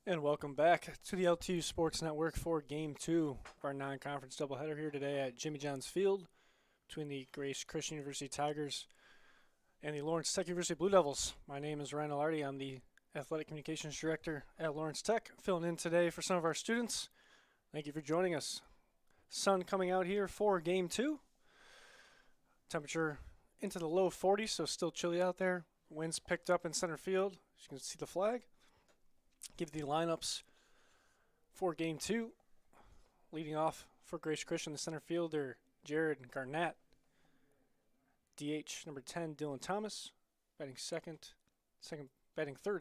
And welcome back to the LTU Sports Network for Game 2 of our non-conference doubleheader here today at Jimmy John's Field between the Grace Christian University Tigers and the Lawrence Tech University Blue Devils. My name is Ryan Alardi. I'm the Athletic Communications Director at Lawrence Tech, filling in today for some of our students. Thank you for joining us. Sun coming out here for Game 2. Temperature into the low 40s, so still chilly out there. Winds picked up in center field. As you can see the flag. Give the lineups for Game 2. Leading off for Grace Christian, the center fielder, Jared Garnett. DH number 10, Dylan Thomas. Batting third,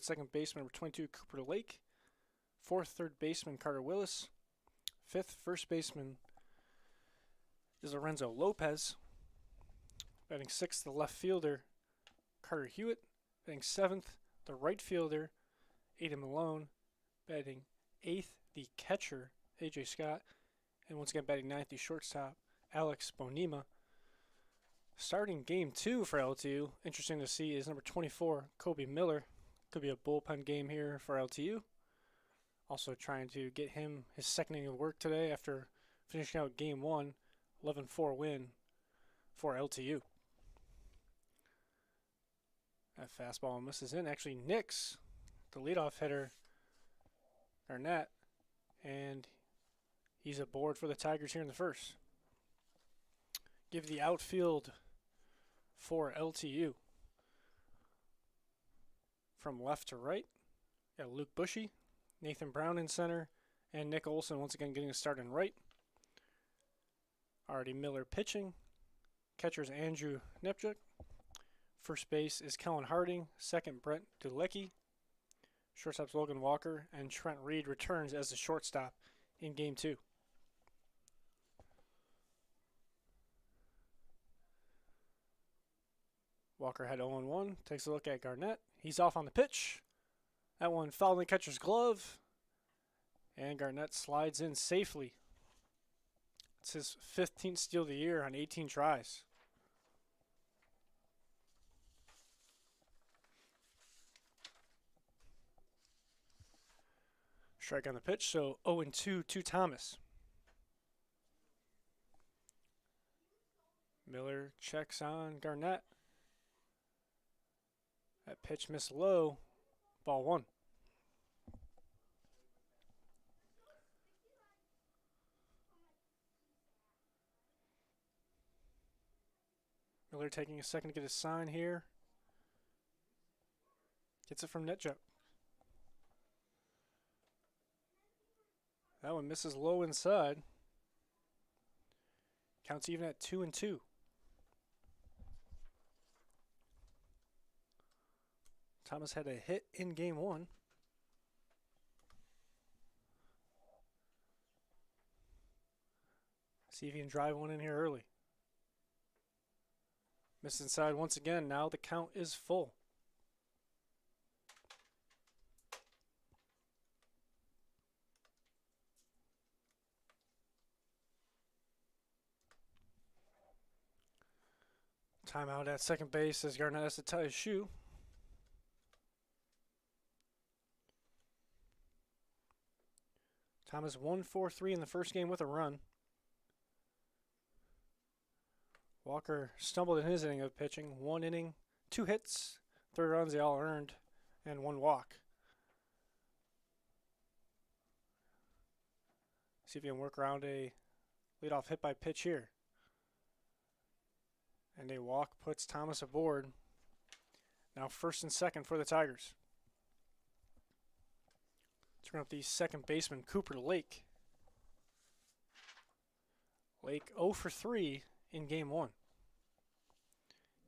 second baseman number 22, Cooper Lake. Fourth, third baseman, Carter Willis. Fifth, first baseman is Lorenzo Lopez. Batting sixth, the left fielder, Carter Hewitt. Batting seventh, the right fielder, Aiden Malone. Batting eighth, the catcher, AJ Scott. And once again, batting ninth, the shortstop, Alex Bonema. Starting Game 2 for LTU, interesting to see, is number 24, Kobe Miller. Could be a bullpen game here for LTU. Also trying to get him his second inning of work today after finishing out Game 1, 11-4 win for LTU. That fastball misses in. Actually, Nix, the leadoff hitter, Garnett, and he's aboard for the Tigers here in the first. Give the outfield for LTU. From left to right, got Luke Bushy, Nathan Brown in center, and Nick Olson once again getting a start in right. Already Miller pitching. Catcher's Andrew Nepchuk. First base is Kellen Harding. Second, Brent Dulecki. Shortstop's Logan Walker, and Trent Reed returns as the shortstop in Game 2. Walker had 0-1, takes a look at Garnett. He's off on the pitch. That one fouled in the catcher's glove, and Garnett slides in safely. It's his 15th steal of the year on 18 tries. Strike on the pitch, so 0-2 to Thomas. Miller checks on Garnett. That pitch missed low. Ball one. Miller taking a second to get his sign here. Gets it from Netjuk. That one misses low inside. Counts even at 2-2. Thomas had a hit in Game 1. See if he can drive one in here early. Missed inside once again. Now the count is full. Timeout at second base as Garnett has to tie his shoe. Thomas 1-for-3 in the first game with a run. Walker stumbled in his inning of pitching. 1 inning, 2 hits, 3 runs, they all earned, and 1 walk. See if he can work around a leadoff hit by pitch here. And a walk puts Thomas aboard. Now first and second for the Tigers. Turn up the second baseman, Cooper Lake. Lake 0-for-3 in Game 1.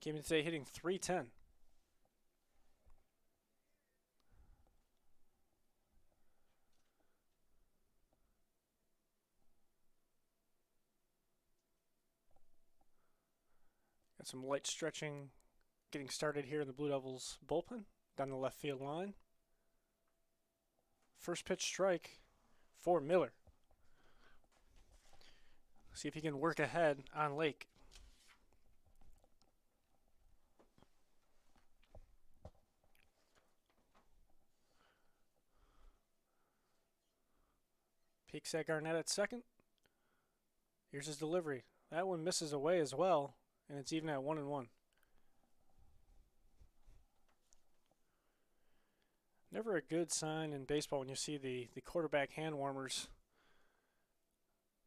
Came in today hitting .310. Got some light stretching getting started here in the Blue Devils bullpen down the left field line. First pitch strike for Miller. See if he can work ahead on Lake. Peeks at Garnett at second. Here's his delivery. That one misses away as well, and it's even at 1-1. Never a good sign in baseball when you see the quarterback hand warmers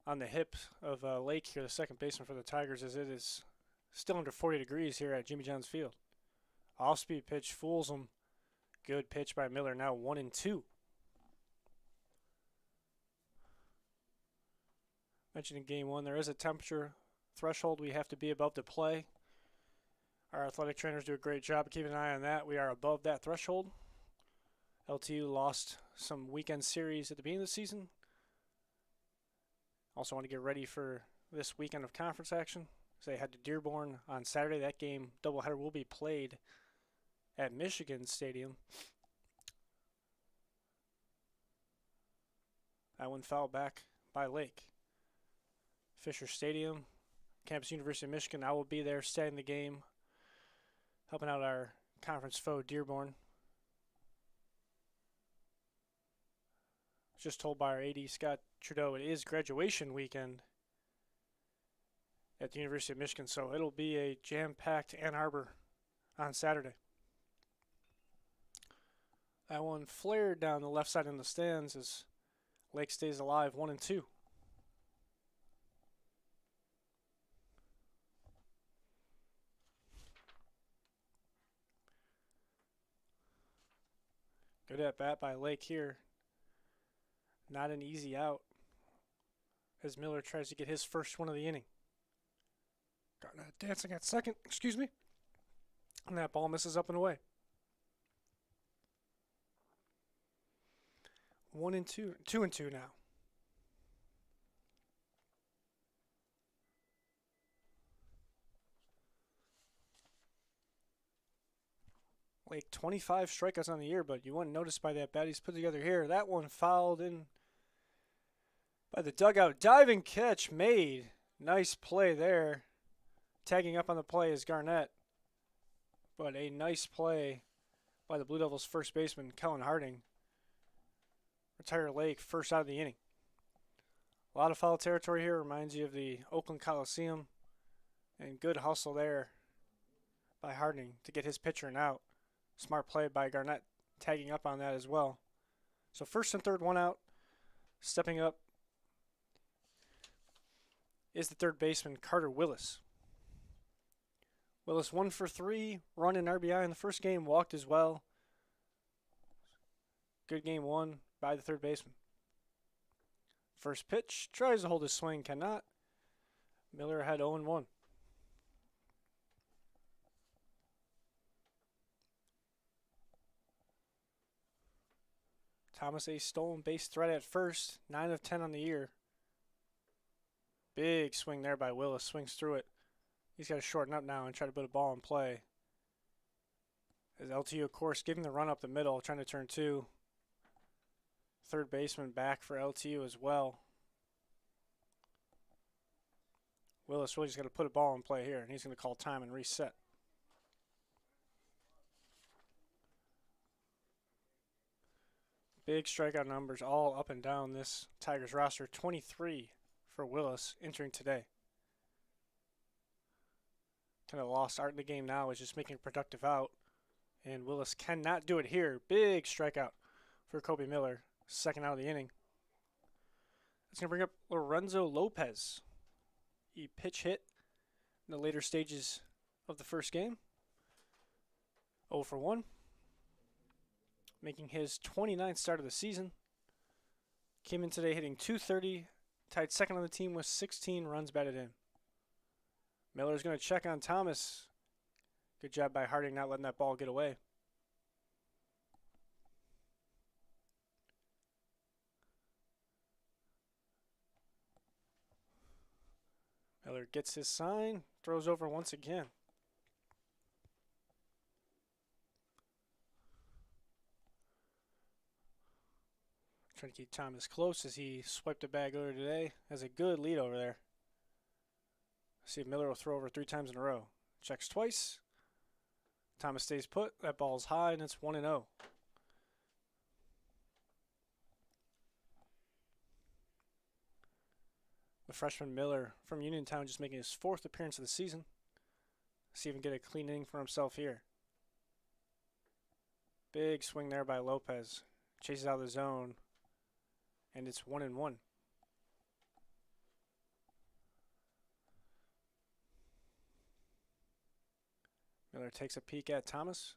on the hip of Lake here, the second baseman for the Tigers, as it is still under 40 degrees here at Jimmy John's Field. Off-speed pitch fools him. Good pitch by Miller, now 1-2. Mentioned in game one, there is a temperature threshold we have to be above to play. Our athletic trainers do a great job of keeping an eye on that. We are above that threshold. LTU lost some weekend series at the beginning of the season. Also want to get ready for this weekend of conference action. So they head to Dearborn on Saturday. That game, doubleheader, will be played at Michigan Stadium. That one fouled back by Lake. Fisher Stadium, Campus University of Michigan. I will be there starting the game, helping out our conference foe, Dearborn. Just told by our AD, Scott Trudeau, it is graduation weekend at the University of Michigan, so it'll be a jam-packed Ann Arbor on Saturday. That one flared down the left side in the stands as Lake stays alive, 1-2. Good at bat by Lake here. Not an easy out as Miller tries to get his first one of the inning. Garnett dancing at second, excuse me. And that ball misses up and away. 1-2, 2-2 now. Lake 25 strikeouts on the year, but you wouldn't notice by that bat he's put together here. That one fouled in by the dugout. Diving catch made. Nice play there. Tagging up on the play is Garnett. But a nice play by the Blue Devils' first baseman, Kellen Harding. Retire Lake first out of the inning. A lot of foul territory here. Reminds you of the Oakland Coliseum. And good hustle there by Harding to get his pitcher and out. Smart play by Garnett, tagging up on that as well. So first and third, one out. Stepping up is the third baseman, Carter Willis. Willis 1 for 3, run and RBI in the first game, walked as well. Good game one by the third baseman. First pitch, tries to hold his swing, cannot. Miller had 0-1. Thomas a stolen base threat at first, 9 of 10 on the year. Big swing there by Willis, swings through it. He's got to shorten up now and try to put a ball in play. As LTU, of course, giving the run up the middle, trying to turn two. Third baseman back for LTU as well. Willis really just got to put a ball in play here, and he's going to call time and reset. Big strikeout numbers all up and down this Tigers roster. 23 for Willis entering today. Kind of lost art in the game now is just making a productive out. And Willis cannot do it here. Big strikeout for Kobe Miller. Second out of the inning. That's going to bring up Lorenzo Lopez. He pitch hit in the later stages of the first game. 0 for 1. Making his 29th start of the season. Came in today hitting .230, tied second on the team with 16 runs batted in. Miller's going to check on Thomas. Good job by Harding not letting that ball get away. Miller gets his sign, throws over once again. Trying to keep Thomas close as he swiped a bag earlier today. Has a good lead over there. See if Miller will throw over 3 times in a row. Checks twice. Thomas stays put. That ball's high, and it's 1-0. The freshman Miller from Uniontown just making his 4th appearance of the season. See if he can get a clean inning for himself here. Big swing there by Lopez. Chases out of the zone. And it's 1-1. Miller takes a peek at Thomas.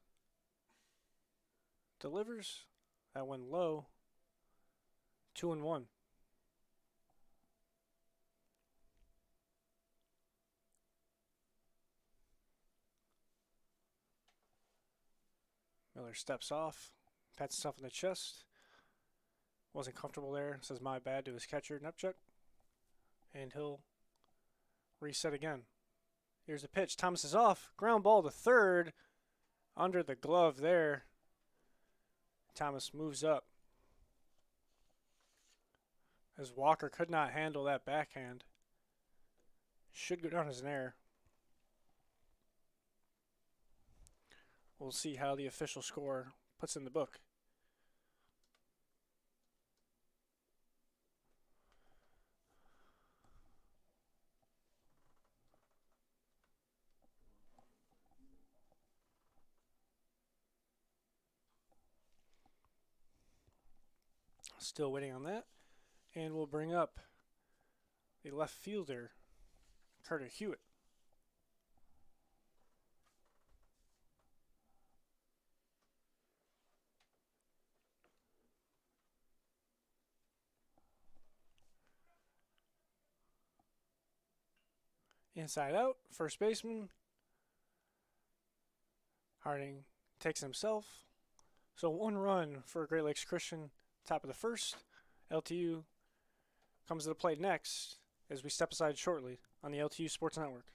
Delivers. That went low. 2-1. Miller steps off, pats himself in the chest. Wasn't comfortable there. Says my bad to his catcher, Nepchuk. And he'll reset again. Here's the pitch. Thomas is off. Ground ball to third. Under the glove there. Thomas moves up. As Walker could not handle that backhand. Should go down as an error. We'll see how the official score puts in the book. Still waiting on that. And we'll bring up the left fielder, Carter Hewitt. Inside out, first baseman. Harding takes himself. So 1 run for Great Lakes Christian, top of the first. LTU comes to the plate next as we step aside shortly on the LTU Sports Network.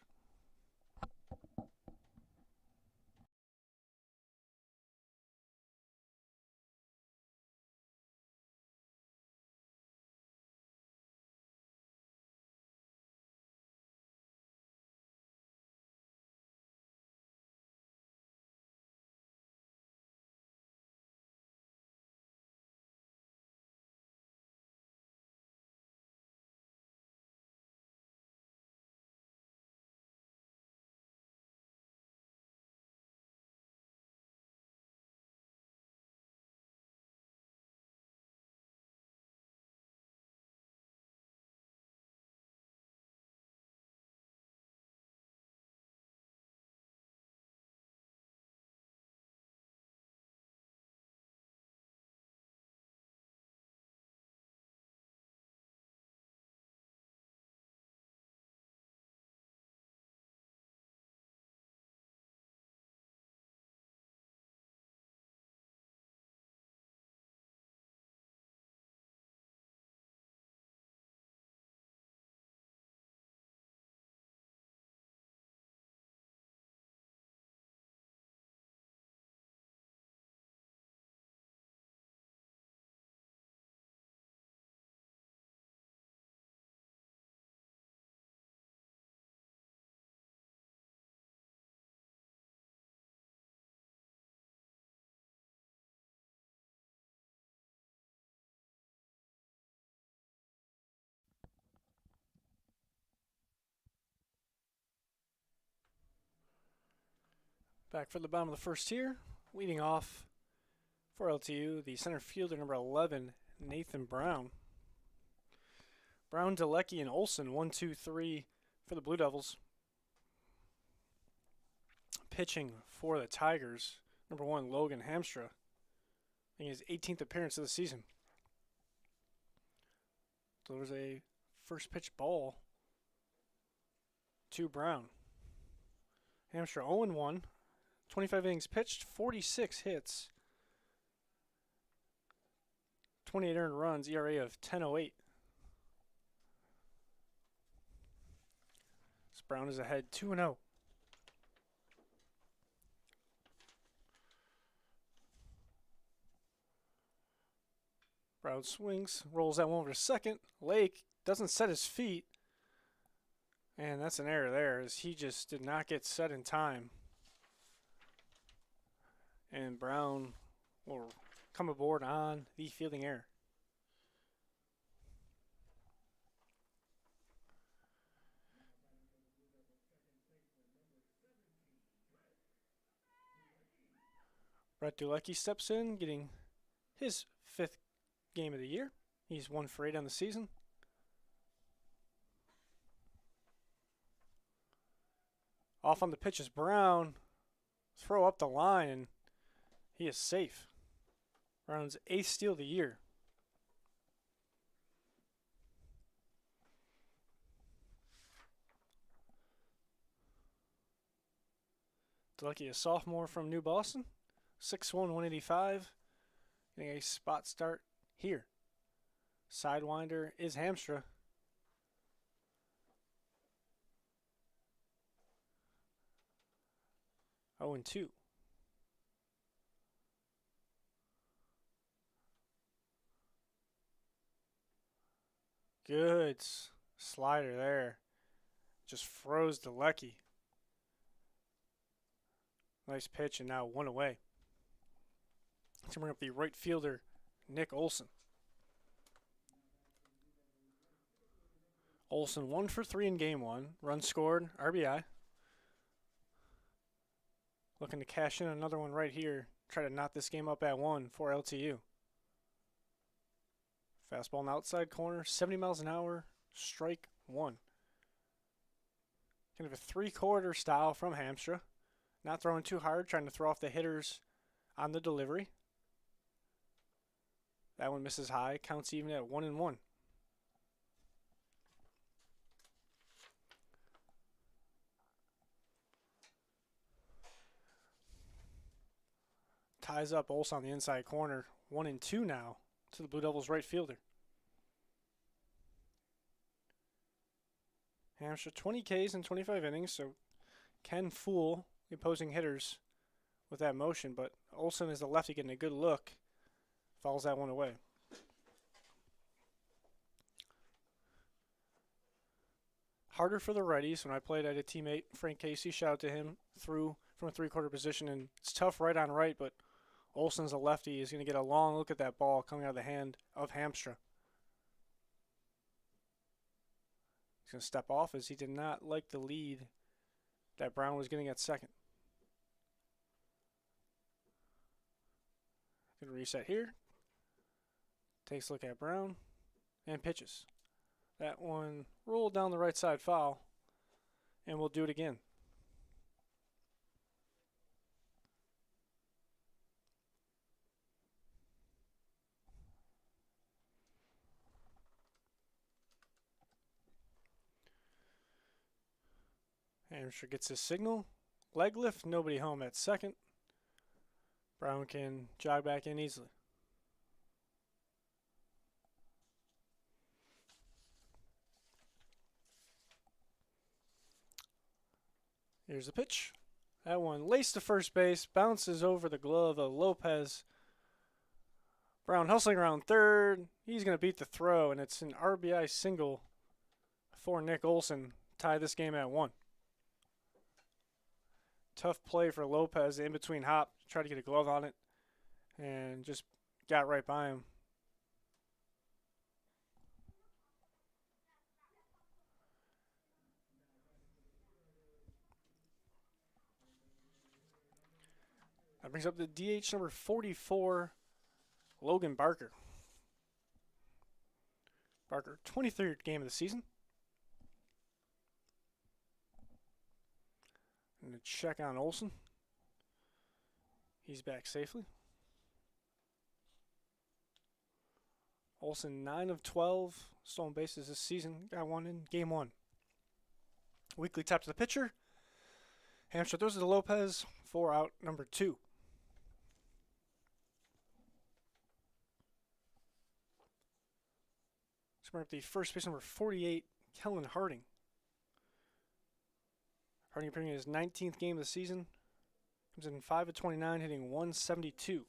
Back for the bottom of the first here. Leading off for LTU, the center fielder, number 11, Nathan Brown. Brown, Delecki, and Olson, 1, 2, 3 for the Blue Devils. Pitching for the Tigers, number 1, Logan Hamstra, making his 18th appearance of the season. Delivers a first pitch ball to Brown. Hamstra 0-1, 25 innings pitched, 46 hits, 28 earned runs, ERA of 10.08. So Brown is ahead 2-0. Brown swings, rolls that one over to second. Lake doesn't set his feet. And that's an error there, as he just did not get set in time. And Brown will come aboard on the fielding error. Brett Dulecki steps in, getting his 5th game of the year. He's 1 for 8 on the season. Off on the pitch is Brown. Throw up the line, and he is safe. Brown's 8th steal of the year. Dulecki, a sophomore from New Boston. 6'1", 185. Getting a spot start here. Sidewinder is Hamstra. Oh, and 2. Good slider there. Just froze Dulecki. Nice pitch, and now 1 away. Let's bring up the right fielder, Nick Olson. Olson 1 for 3 in game 1. Run scored, RBI. Looking to cash in another one right here. Try to knot this game up at 1 for LTU. Fastball in the outside corner, 70 miles an hour, strike 1. Kind of a 3-quarter style from Hamstra. Not throwing too hard, trying to throw off the hitters on the delivery. That one misses high, counts even at 1-1. Ties up Olson on the inside corner, 1-2 now to the Blue Devils right fielder. Hamstra 20 Ks in 25 innings, so can fool the opposing hitters with that motion, but Olson is the lefty getting a good look. Fouls that one away. Harder for the righties. When I played, I had a teammate, Frank Casey, shout out to him, threw from a 3-quarter position, and it's tough right on right, but Olson's a lefty. He's going to get a long look at that ball coming out of the hand of Hamstra. He's going to step off as he did not like the lead that Brown was getting at second. Going to reset here. Takes a look at Brown and pitches. That one rolled down the right side foul, and we'll do it again. Hamstra gets his signal. Leg lift, nobody home at second. Brown can jog back in easily. Here's the pitch. That one laced to first base, bounces over the glove of Lopez. Brown hustling around third. He's going to beat the throw, and it's an RBI single for Nick Olson. Tie this game at 1. Tough play for Lopez in between hop. Tried to get a glove on it, and just got right by him. That brings up the DH number 44, Logan Barker. Barker, 23rd game of the season. And to check on Olson. He's back safely. Olson 9 of 12 stolen bases this season. Got one in game 1. Weekly tap to the pitcher. Hamstra throws it to Lopez for out number 2. Let's bring up the first base number 48, Kellen Harding. Harding appearing in his 19th game of the season. Comes in 5 of 29, hitting 172.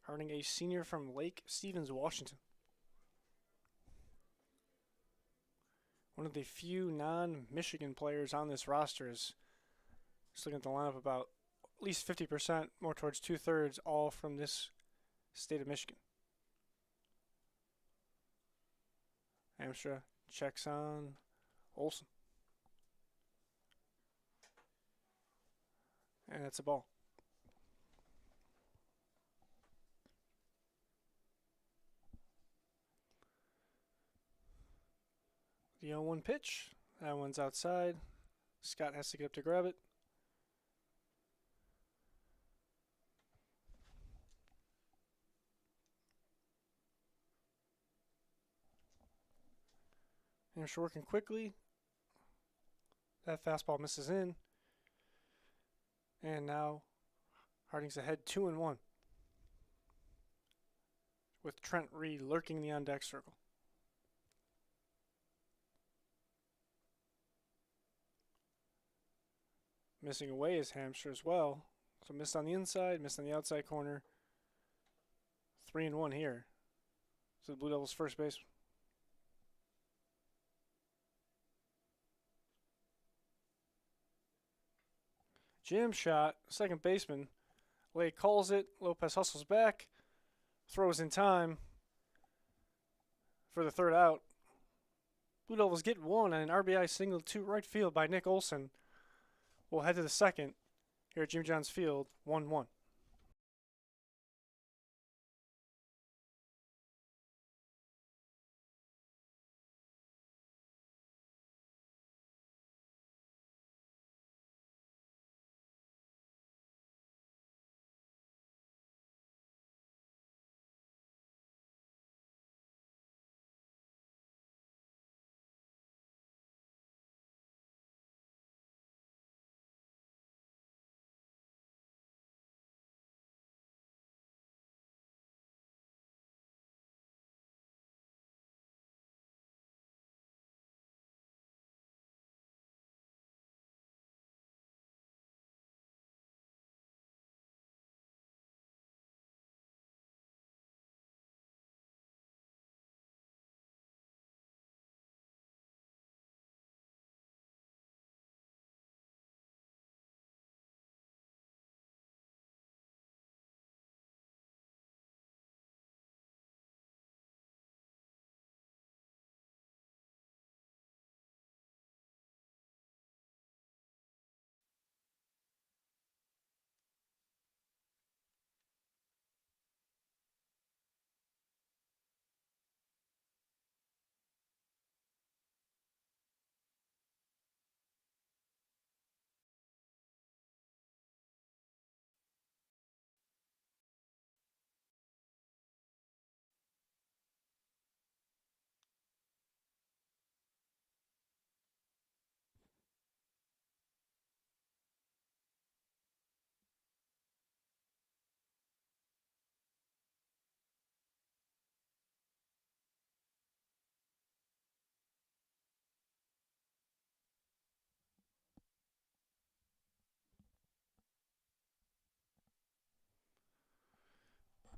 Harding, a senior from Lake Stevens, Washington. One of the few non-Michigan players on this roster is, just looking at the lineup, about at least 50%, more towards 2/3, all from this state of Michigan. Hamstra Checks on Olsen. And that's a ball. The 0-1 pitch. That one's outside. Scott has to get up to grab it. Hampshire working quickly. That fastball misses in. And now Harding's ahead 2-1. With Trent Reed lurking in the on deck circle. Missing away is Hampshire as well. So missed on the inside, missed on the outside corner. 3-1 here. So the Blue Devils first base. Jam shot, second baseman. Lay calls it. Lopez hustles back. Throws in time for the third out. Blue Devils get one and an RBI single to right field by Nick Olsen. We'll head to the second here at Jimmy John's Field, 1-1.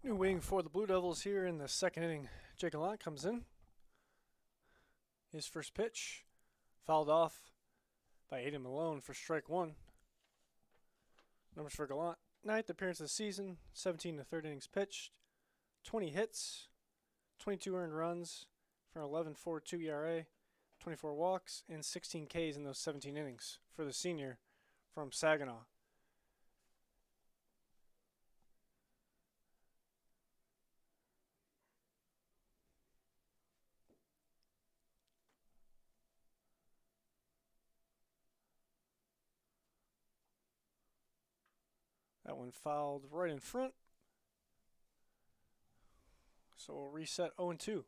New wing for the Blue Devils here in the second inning. Jake Gallant comes in. His first pitch fouled off by Aiden Malone for strike one. Numbers for Gallant: 9th appearance of the season, 17 to third innings pitched, 20 hits, 22 earned runs for an 11.42 ERA, 24 walks, and 16 Ks in those 17 innings for the senior from Saginaw. That one fouled right in front. So we'll reset 0-2.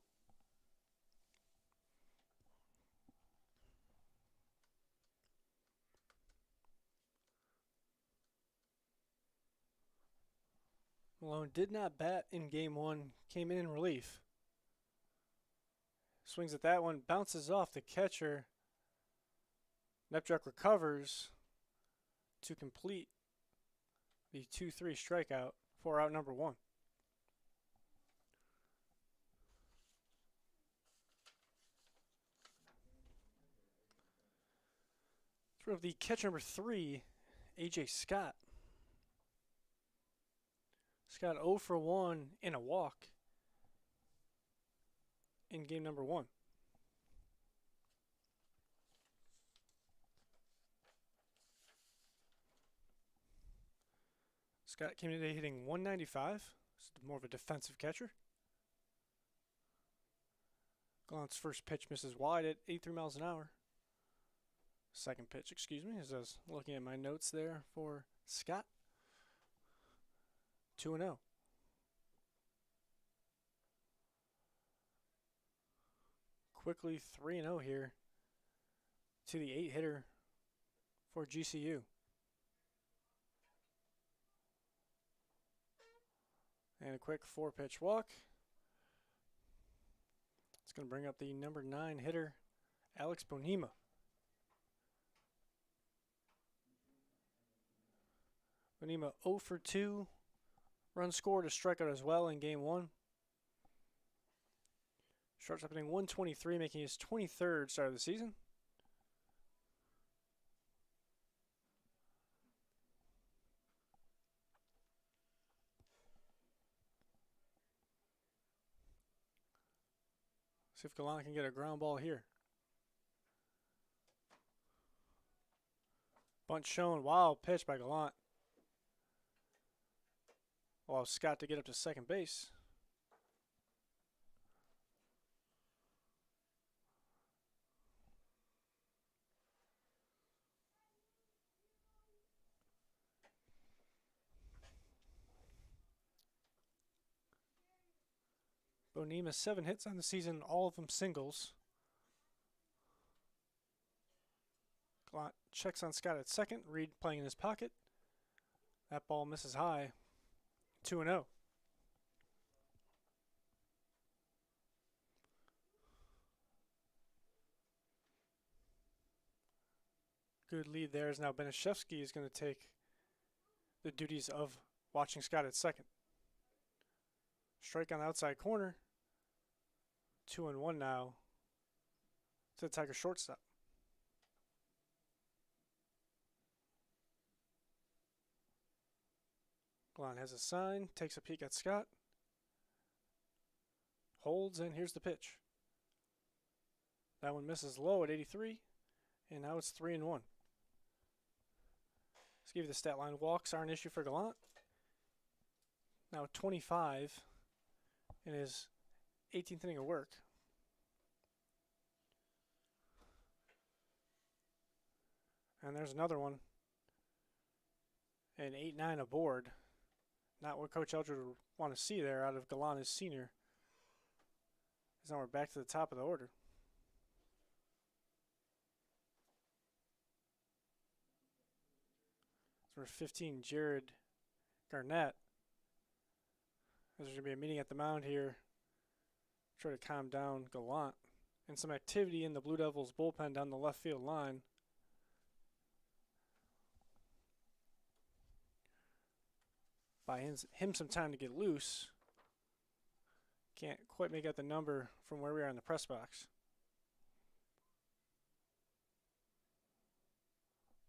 Malone did not bat in game one, came in relief. Swings at that one, bounces off the catcher. Nepjuk recovers to complete the 2-3 strikeout for out number one. Throw the catcher number 3, AJ Scott. Scott 0 for 1 in a walk in game number one. Scott came in today hitting 195. It's more of a defensive catcher. Gallant's first pitch misses wide at 83 miles an hour. Second pitch, excuse me, as I was looking at my notes there for Scott. 2-0. Quickly 3-0 here to the 8-hitter for GCU. And a quick 4-pitch walk. It's going to bring up the number 9 hitter, Alex Bonema. Bonema 0 for 2. Run scored, a strikeout as well in game 1. Shortstop hitting 123, making his 23rd start of the season. See if Gallant can get a ground ball here. Bunt shown. Wild pitch by Gallant. Allows Scott to get up to second base. Bonema 7 hits on the season, all of them singles. Gallant checks on Scott at second. Reed playing in his pocket. That ball misses high. 2-0. Good lead there as now Benishevsky is going to take the duties of watching Scott at second. Strike on the outside corner. 2-1 now to the Tiger shortstop. Gallant has a sign, takes a peek at Scott, holds, and here's the pitch. That one misses low at 83, and now it's 3-1. Let's give you the stat line. Walks are an issue for Gallant. Now 25 in his 18th inning of work. And there's another one. An 8-9 aboard. Not what Coach Eldred would want to see there out of Gallant as senior. Because now we're back to the top of the order. So we're 15, Jared Garnett. There's going to be a meeting at the mound here. Try to calm down Gallant. And some activity in the Blue Devils bullpen down the left field line. Buy him some time to get loose. Can't quite make out the number from where we are in the press box.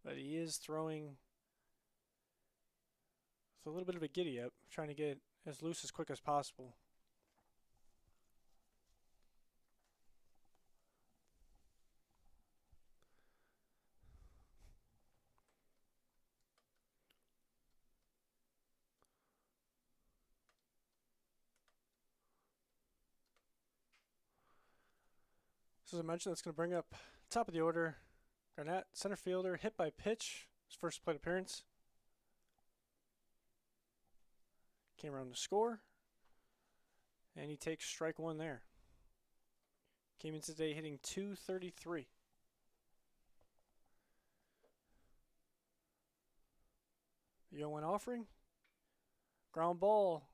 But he is throwing with a little bit of a giddy up, trying to get as loose as quick as possible. So as I mentioned, that's going to bring up top of the order. Garnett, center fielder, hit by pitch, his first plate appearance. Came around to score, and he takes strike one there. Came in today hitting .233. The 0-1 offering. Ground ball.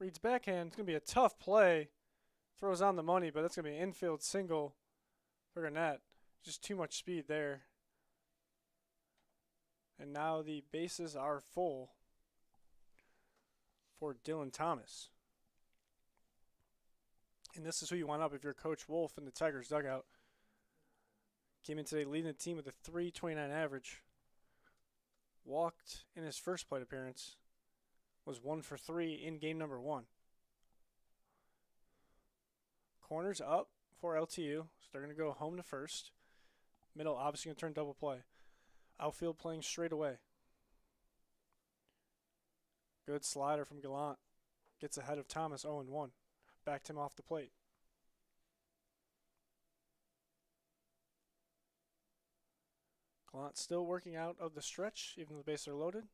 Reed's backhand. It's going to be a tough play. Throws on the money, but that's going to be an infield single for Garnett. Just too much speed there. And now the bases are full for Dylan Thomas. And this is who you want up if you're Coach Wolf in the Tigers dugout. Came in today leading the team with a .329 average. Walked in his first plate appearance. Was 1 for 3 in game number 1. Corners up for LTU, so they're going to go home to first. Middle obviously going to turn double play. Outfield playing straight away. Good slider from Gallant. Gets ahead of Thomas 0-1. Backed him off the plate. Gallant still working out of the stretch, even though the bases are loaded.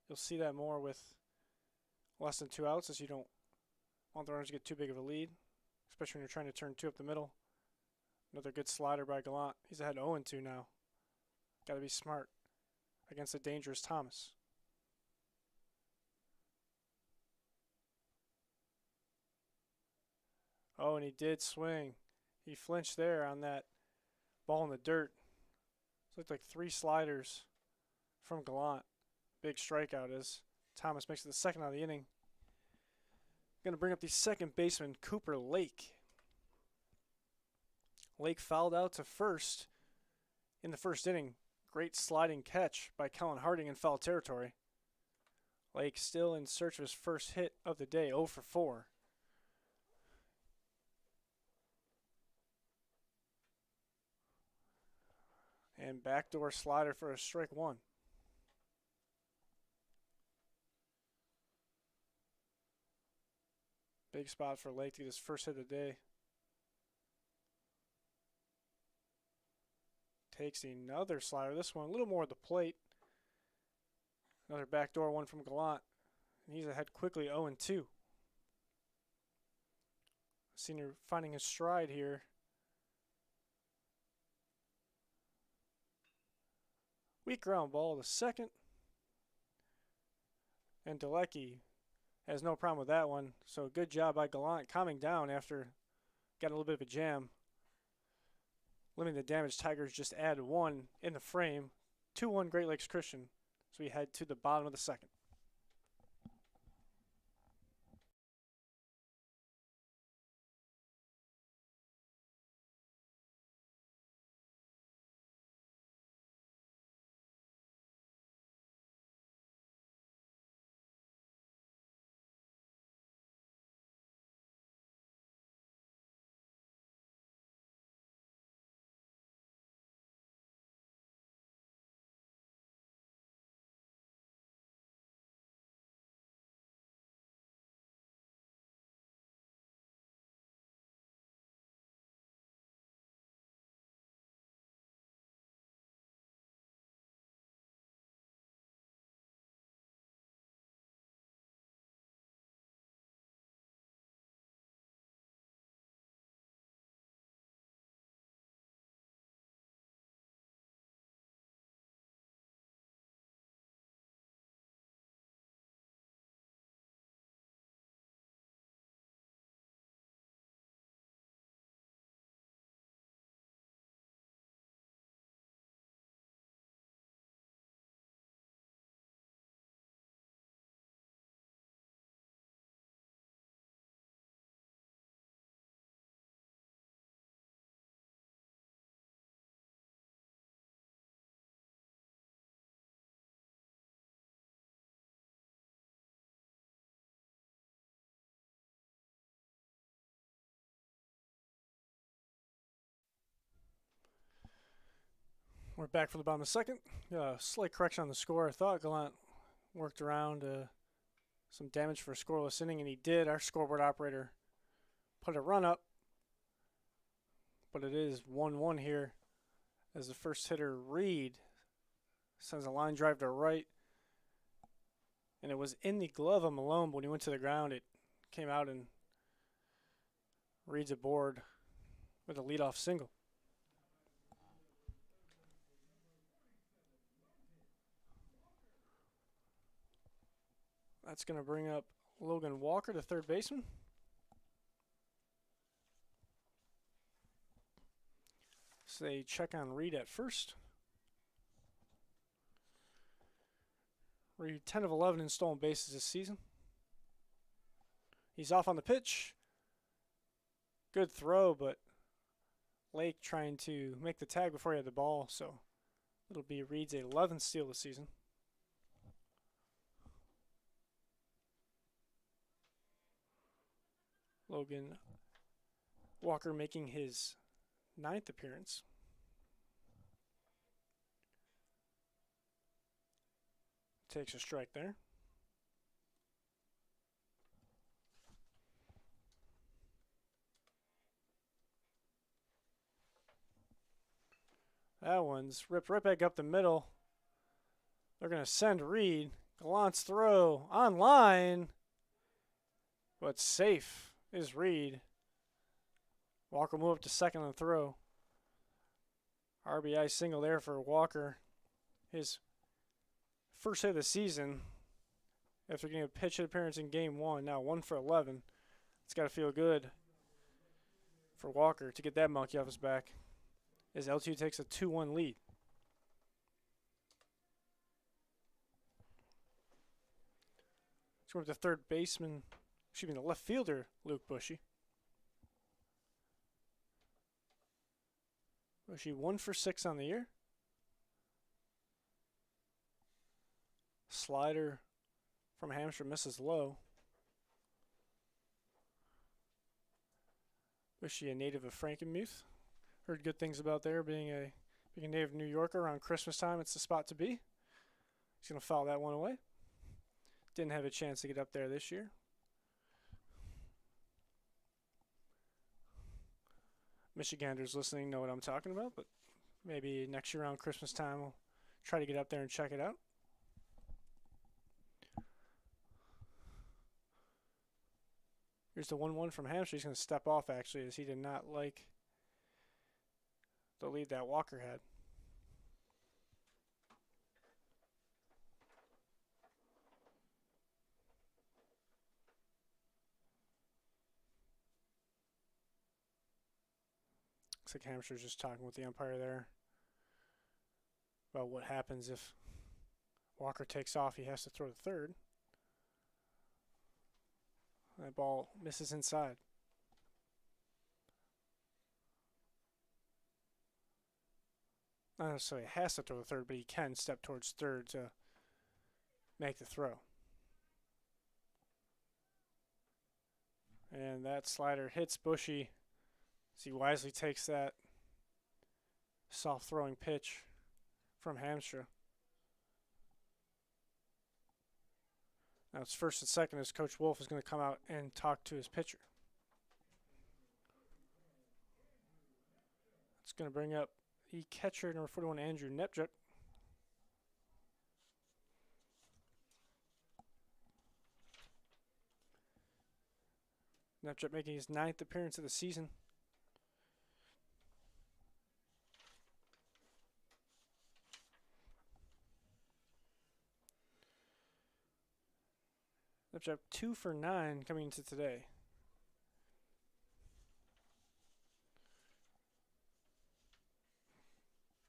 You'll see that more with less than 2 outs, as you don't want the runners to get too big of a lead, especially when you're trying to turn 2 up the middle. Another good slider by Gallant. He's ahead 0-2 now. Got to be smart against a dangerous Thomas. Oh, and he did swing. He flinched there on that ball in the dirt. It looked like 3 sliders from Gallant. Big strikeout as Thomas makes it the second out of the inning. Going to bring up the second baseman, Cooper Lake. Lake fouled out to first in the first inning. Great sliding catch by Kellen Harding in foul territory. Lake still in search of his first hit of the day, 0 for 4. And backdoor slider for a strike 1. Big spot for Lake to get his first hit of the day. Takes another slider. This one a little more at the plate. Another backdoor one from Gallant. And he's ahead quickly 0-2. Senior finding his stride here. Weak ground ball to second. And Delecki has no problem with that one. So good job by Gallant calming down after getting a little bit of a jam. Limiting the damage. Tigers just add 1 in the frame. 2-1 Great Lakes Christian. So we head to the bottom of the second. We're back for the bottom of the second. Slight correction on the score. I thought Gallant worked around some damage for a scoreless inning, and he did. Our scoreboard operator put a run up, but it is 1-1 here as the first hitter, Reed, sends a line drive to right, and it was in the glove of Malone, but when he went to the ground, it came out and Reed's aboard with a leadoff single. That's going to bring up Logan Walker, the third baseman. So they check on Reed at first. Reed 10 of 11 in stolen bases this season. He's off on the pitch. Good throw, but Lake trying to make the tag before he had the ball, so it'll be Reed's 11th steal this season. Logan Walker making his 9th appearance. Takes a strike there. That one's ripped right back up the middle. They're going to send Reed. Gallant's throw online. But safe is Reed. Walker move up to second on the throw. RBI single there for Walker. His first hit of the season after getting a pitch hit appearance in game 1. Now 1 for 11. It's got to feel good for Walker to get that monkey off his back as LTU takes a 2-1 lead. Let's go up to third baseman, the left fielder, Luke Bushy. Bushy 1 for 6 on the year. Slider from Hampshire misses low. Bushy, a native of Frankenmuth. Heard good things about there, being a native New Yorker. Around Christmas time, it's the spot to be. He's going to foul that one away. Didn't have a chance to get up there this year. Michiganders listening know what I'm talking about, but maybe next year around Christmas time we'll try to get up there and check it out. Here's the 1-1 from Hampshire. He's going to step off, actually, as he did not like the lead that Walker had. Looks like Hampshire's just talking with the umpire there about what happens if Walker takes off. He has to throw to third. That ball misses inside. Not necessarily has to throw to third, but he can step towards third to make the throw. And that slider hits Bushy as he wisely takes that soft throwing pitch from Hampshire. Now it's first and second as Coach Wolf is going to come out and talk to his pitcher. It's going to bring up the catcher, number 41, Andrew Nepjuk. Nepjuk making his 9th appearance of the season. Nepjuk 2 for 9 coming into today.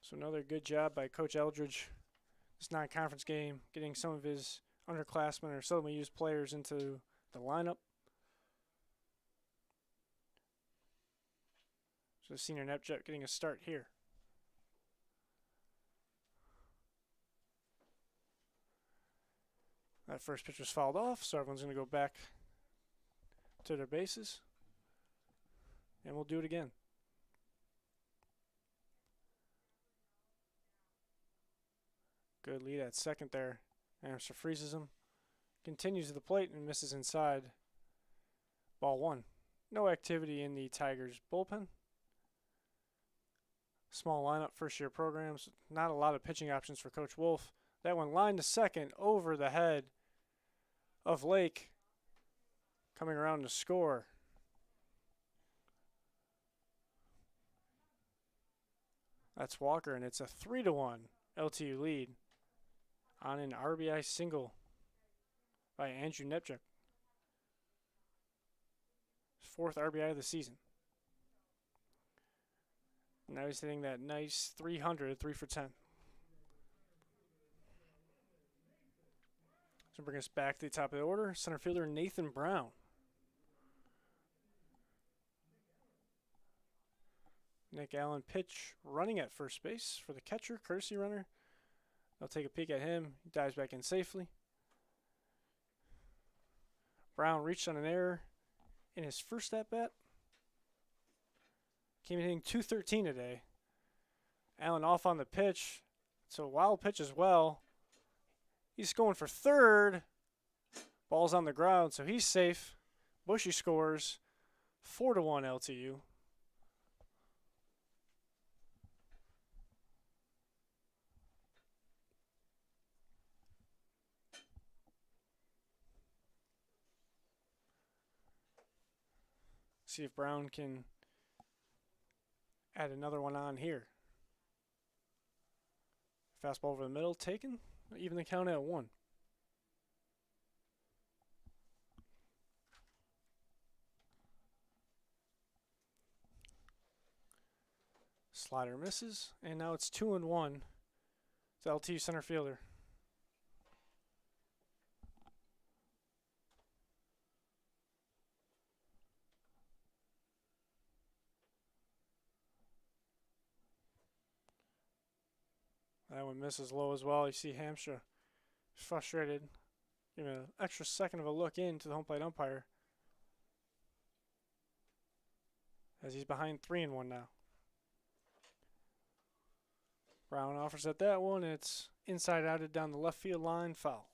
So another good job by Coach Eldridge this non-conference game, getting some of his underclassmen or seldomly used players into the lineup. So senior Nepjuk getting a start here. That first pitch was fouled off, so everyone's going to go back to their bases. And we'll do it again. Good lead at second there. Amster freezes him. Continues to the plate and misses inside. Ball 1. No activity in the Tigers bullpen. Small lineup, first year programs. Not a lot of pitching options for Coach Wolf. That one lined to second over the head of Lake. Coming around to score. That's Walker, and it's a 3-1 LTU lead on an RBI single by Andrew Nepjuk. 4th RBI of the season. Now he's hitting that nice 300, 3 for 10. So bring us back to the top of the order. Center fielder Nathan Brown. Nick Allen pitch running at first base for the catcher, courtesy runner. They'll take a peek at him. He dives back in safely. Brown reached on an error in his first at-bat. Came in hitting .213 today. Allen off on the pitch. It's a wild pitch as well. He's going for third. Ball's on the ground, so he's safe. Bushy scores. 4-1 LTU. See if Brown can add another one on here. Fastball over the middle, taken. Even the count at 1. Slider misses, and now it's 2-1 to LT center fielder. That one misses low as well. You see Hamstra frustrated, giving an extra second of a look into the home plate umpire as he's behind 3-1 now. Brown offers at that one. It's inside outed down the left field line, foul.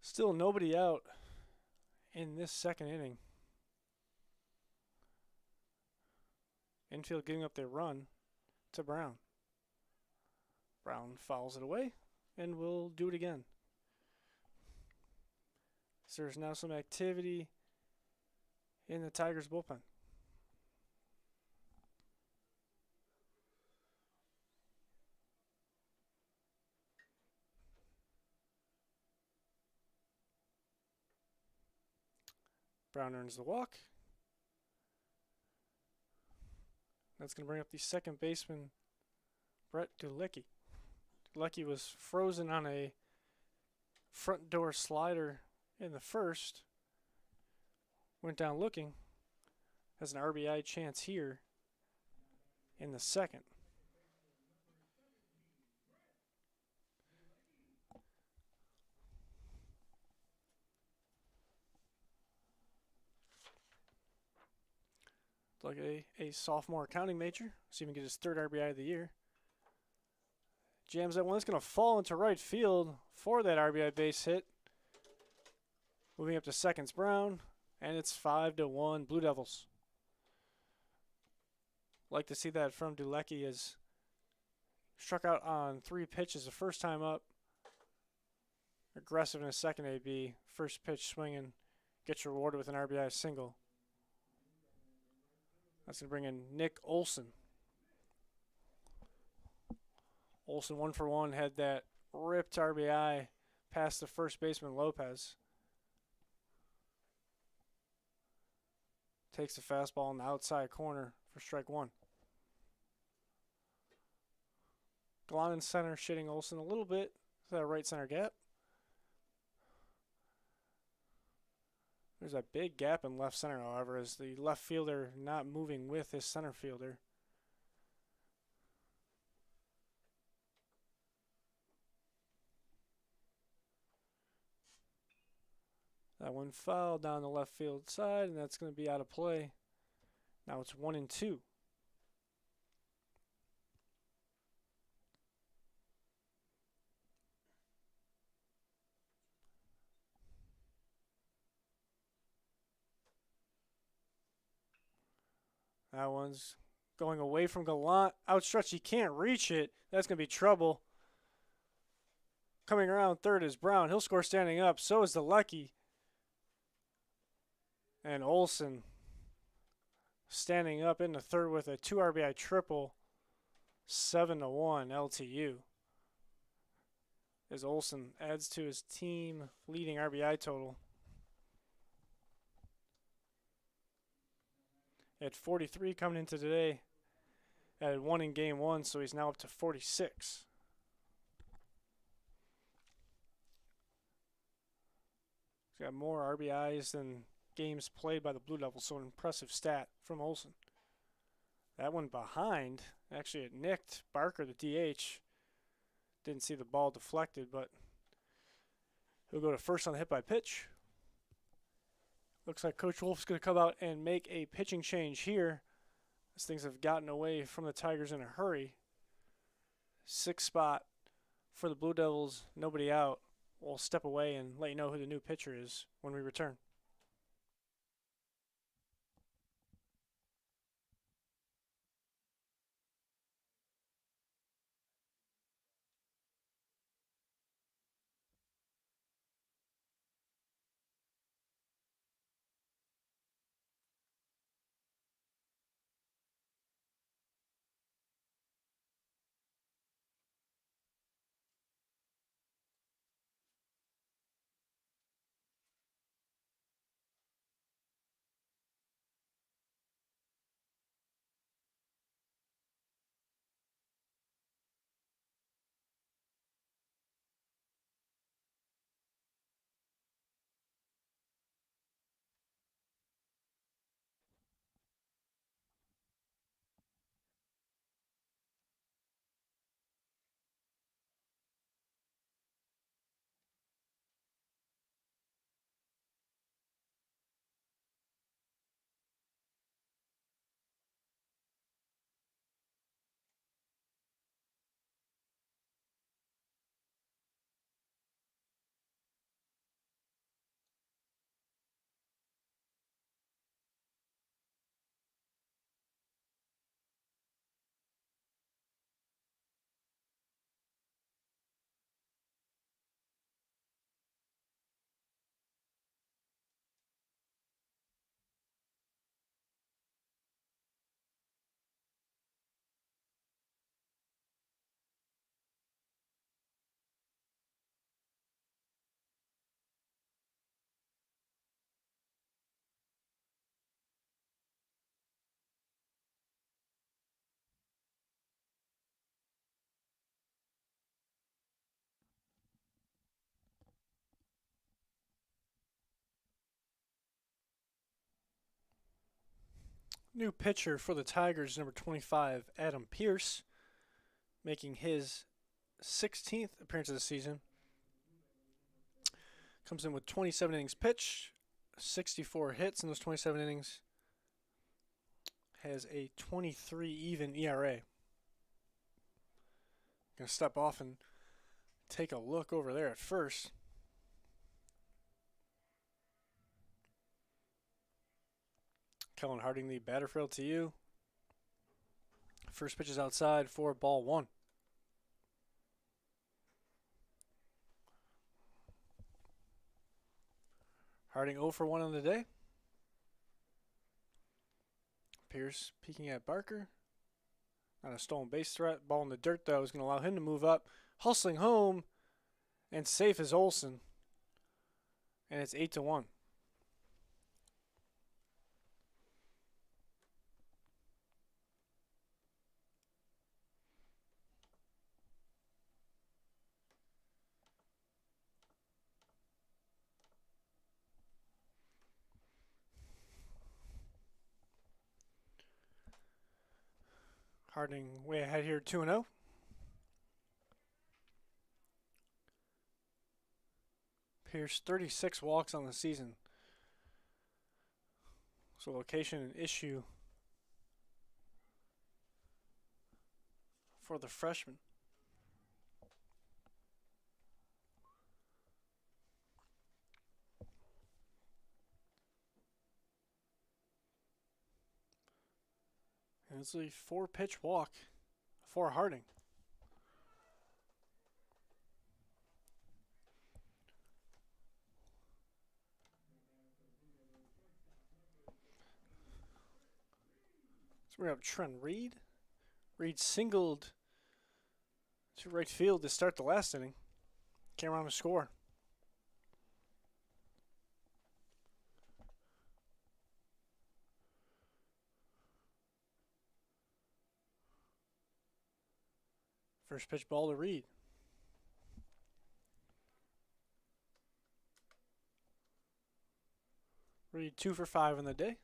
Still nobody out in this second inning. Infield giving up their run to Brown. Brown fouls it away and will do it again. So there's now some activity in the Tigers bullpen. Brown earns the walk. That's going to bring up the second baseman, Brett Dulecki. Dulecki was frozen on a front door slider in the first. Went down looking. Has an RBI chance here in the second. Like a sophomore accounting major. See if he can get his third RBI of the year. Jams that one. It's going to fall into right field for that RBI base hit. Moving up to second's Brown. And it's 5-1 Blue Devils. Like to see that from Dulecki, as struck out on 3 pitches the first time up. Aggressive in his second AB. First pitch swinging. Gets rewarded with an RBI single. That's going to bring in Nick Olson. Olson 1 for 1, had that ripped RBI past the first baseman Lopez. Takes the fastball in the outside corner for strike 1. Glon in center, shitting Olson a little bit to that right center gap. There's a big gap in left center, however, as the left fielder not moving with his center fielder. That one foul down the left field side, and that's going to be out of play. Now it's 1-2. That one's going away from Gallant. Outstretched, he can't reach it. That's going to be trouble. Coming around third is Brown. He'll score standing up. So is Dulecki. And Olson standing up in the third with a 2 RBI triple. 7-1 LTU. As Olson adds to his team leading RBI total. At 43 coming into today. At 1 in game 1, so he's now up to 46. He's got more RBIs than games played by the Blue Devils, so an impressive stat from Olson. That one behind, actually it nicked Barker, the DH. Didn't see the ball deflected, but he'll go to first on the hit by pitch. Looks like Coach Wolf's going to come out and make a pitching change here, as things have gotten away from the Tigers in a hurry. 6th spot for the Blue Devils, nobody out. We'll step away and let you know who the new pitcher is when we return. New pitcher for the Tigers, number 25, Adam Pierce, making his 16th appearance of the season. Comes in with 27 innings pitched, 64 hits in those 27 innings. Has a 23 even ERA. Gonna step off and take a look over there at first. Kellen Harding, the batter field to you. First pitch is outside for ball 1. Harding 0 for 1 on the day. Pierce peeking at Barker. Not a stolen base threat. Ball in the dirt, though, is going to allow him to move up. Hustling home. And safe is Olsen. And it's 8-1. Harding way ahead here, 2-0. Pierce 36 walks on the season. So location an issue for the freshman. And it's a 4-pitch walk for Harding. So we have Trent Reed. Reed singled to right field to start the last inning. Came around to score. First pitch ball to Reed. Reed 2 for 5 in the day.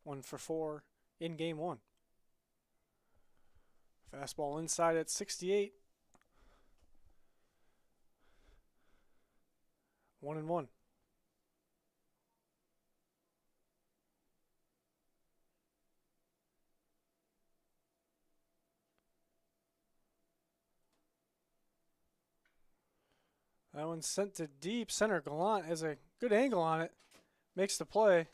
1 for 4 in game 1. Fastball inside at 68. 1-1. That one's sent to deep center. Gallant has a good angle on it. Makes the play.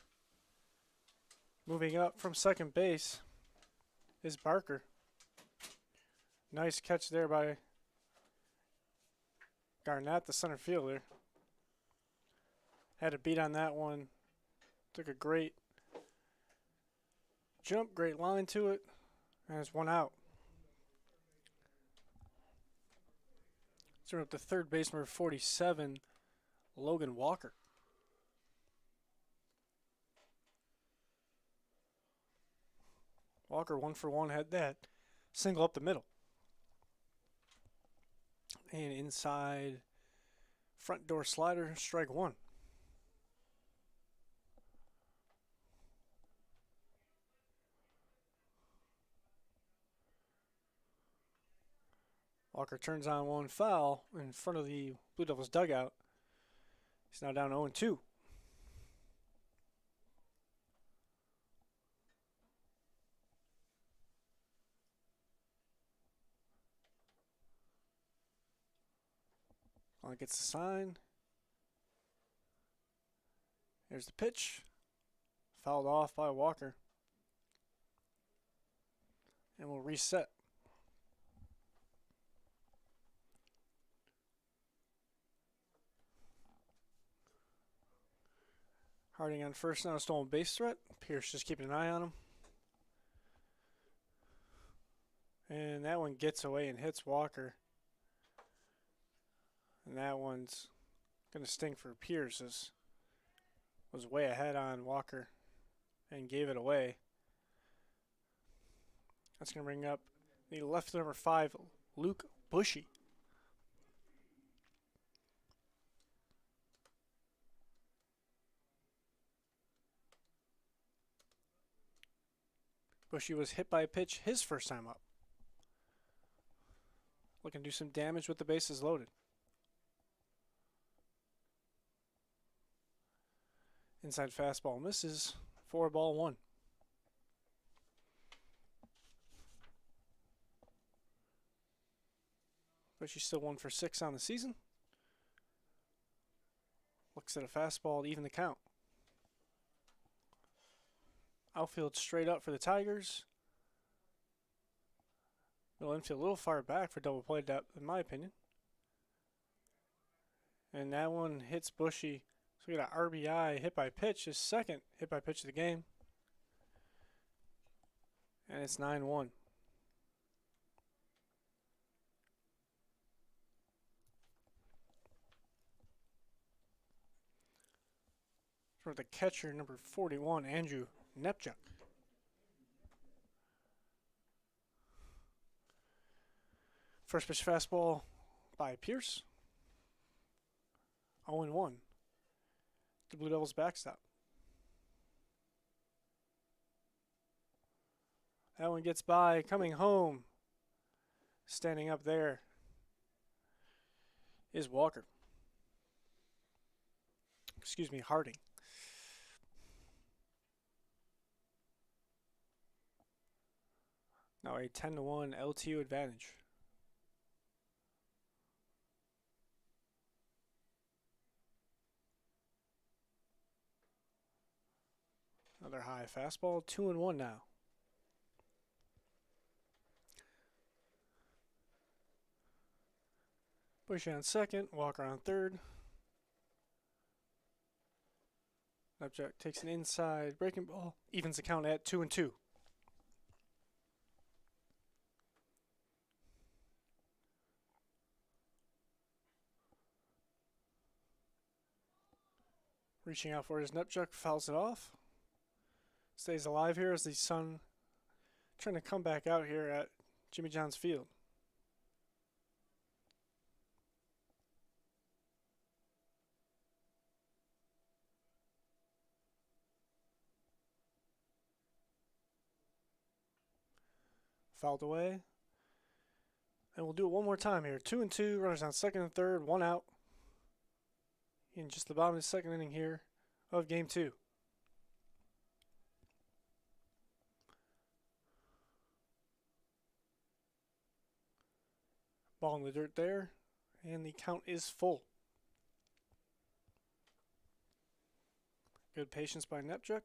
Moving up from second base is Barker. Nice catch there by Garnett, the center fielder. Had a beat on that one. Took a great jump, great line to it, and it's 1 out. So we're up to third baseman 47, Logan Walker. Walker 1 for 1, had that single up the middle. And inside front door slider, strike 1. Walker turns on 1 foul in front of the Blue Devils dugout. He's now down 0-2. Gets the sign. There's the pitch. Fouled off by Walker. And we'll reset. Harding on first, now a stolen base threat. Pierce just keeping an eye on him. And that one gets away and hits Walker. And that one's going to sting for Pierce. Was way ahead on Walker and gave it away. That's going to bring up the left number 5, Luke Bushy. Bushy was hit by a pitch his first time up. Looking to do some damage with the bases loaded. Inside fastball misses. 4-1. Bushy still 1 for 6 on the season. Looks at a fastball to even the count. Outfield straight up for the Tigers. Middle infield a little far back for double play depth, in my opinion. And that one hits Bushy. So we got an RBI hit by pitch, his second hit by pitch of the game. And it's 9-1. For the catcher, number 41, Andrew Nepchuk. First pitch fastball by Pierce. 0-1. The Blue Devils backstop. That one gets by, coming home. Standing up there is Walker. Excuse me, Harding. Now a 10-1 LTU advantage. Another high fastball, 2-1 now. Bushy on second, Walker on third. Nepchuk takes an inside breaking ball, evens the count at 2-2. Reaching out for his Nepchuk, fouls it off. Stays alive here as the Sun trying to come back out here at Jimmy John's Field. Fouled away. And we'll do it one more time here. 2-2, runners on second and third, 1 out. In just the bottom of the second inning here of game 2. Ball in the dirt there, and the count is full. Good patience by Nepchuk.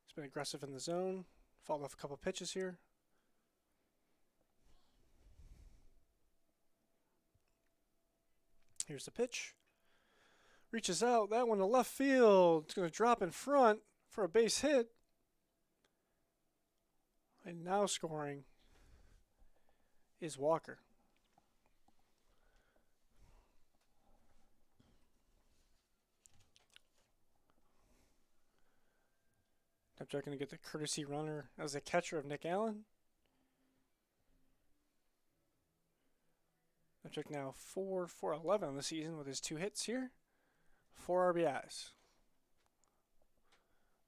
He's been aggressive in the zone. Fouled off a couple pitches here. Here's the pitch. Reaches out. That one to left field. It's going to drop in front for a base hit. And now scoring is Walker. Nepchuk going to get the courtesy runner as the catcher of Nick Allen. Nepchuk now 4 for 11 on the season with his 2 hits here. 4 RBIs.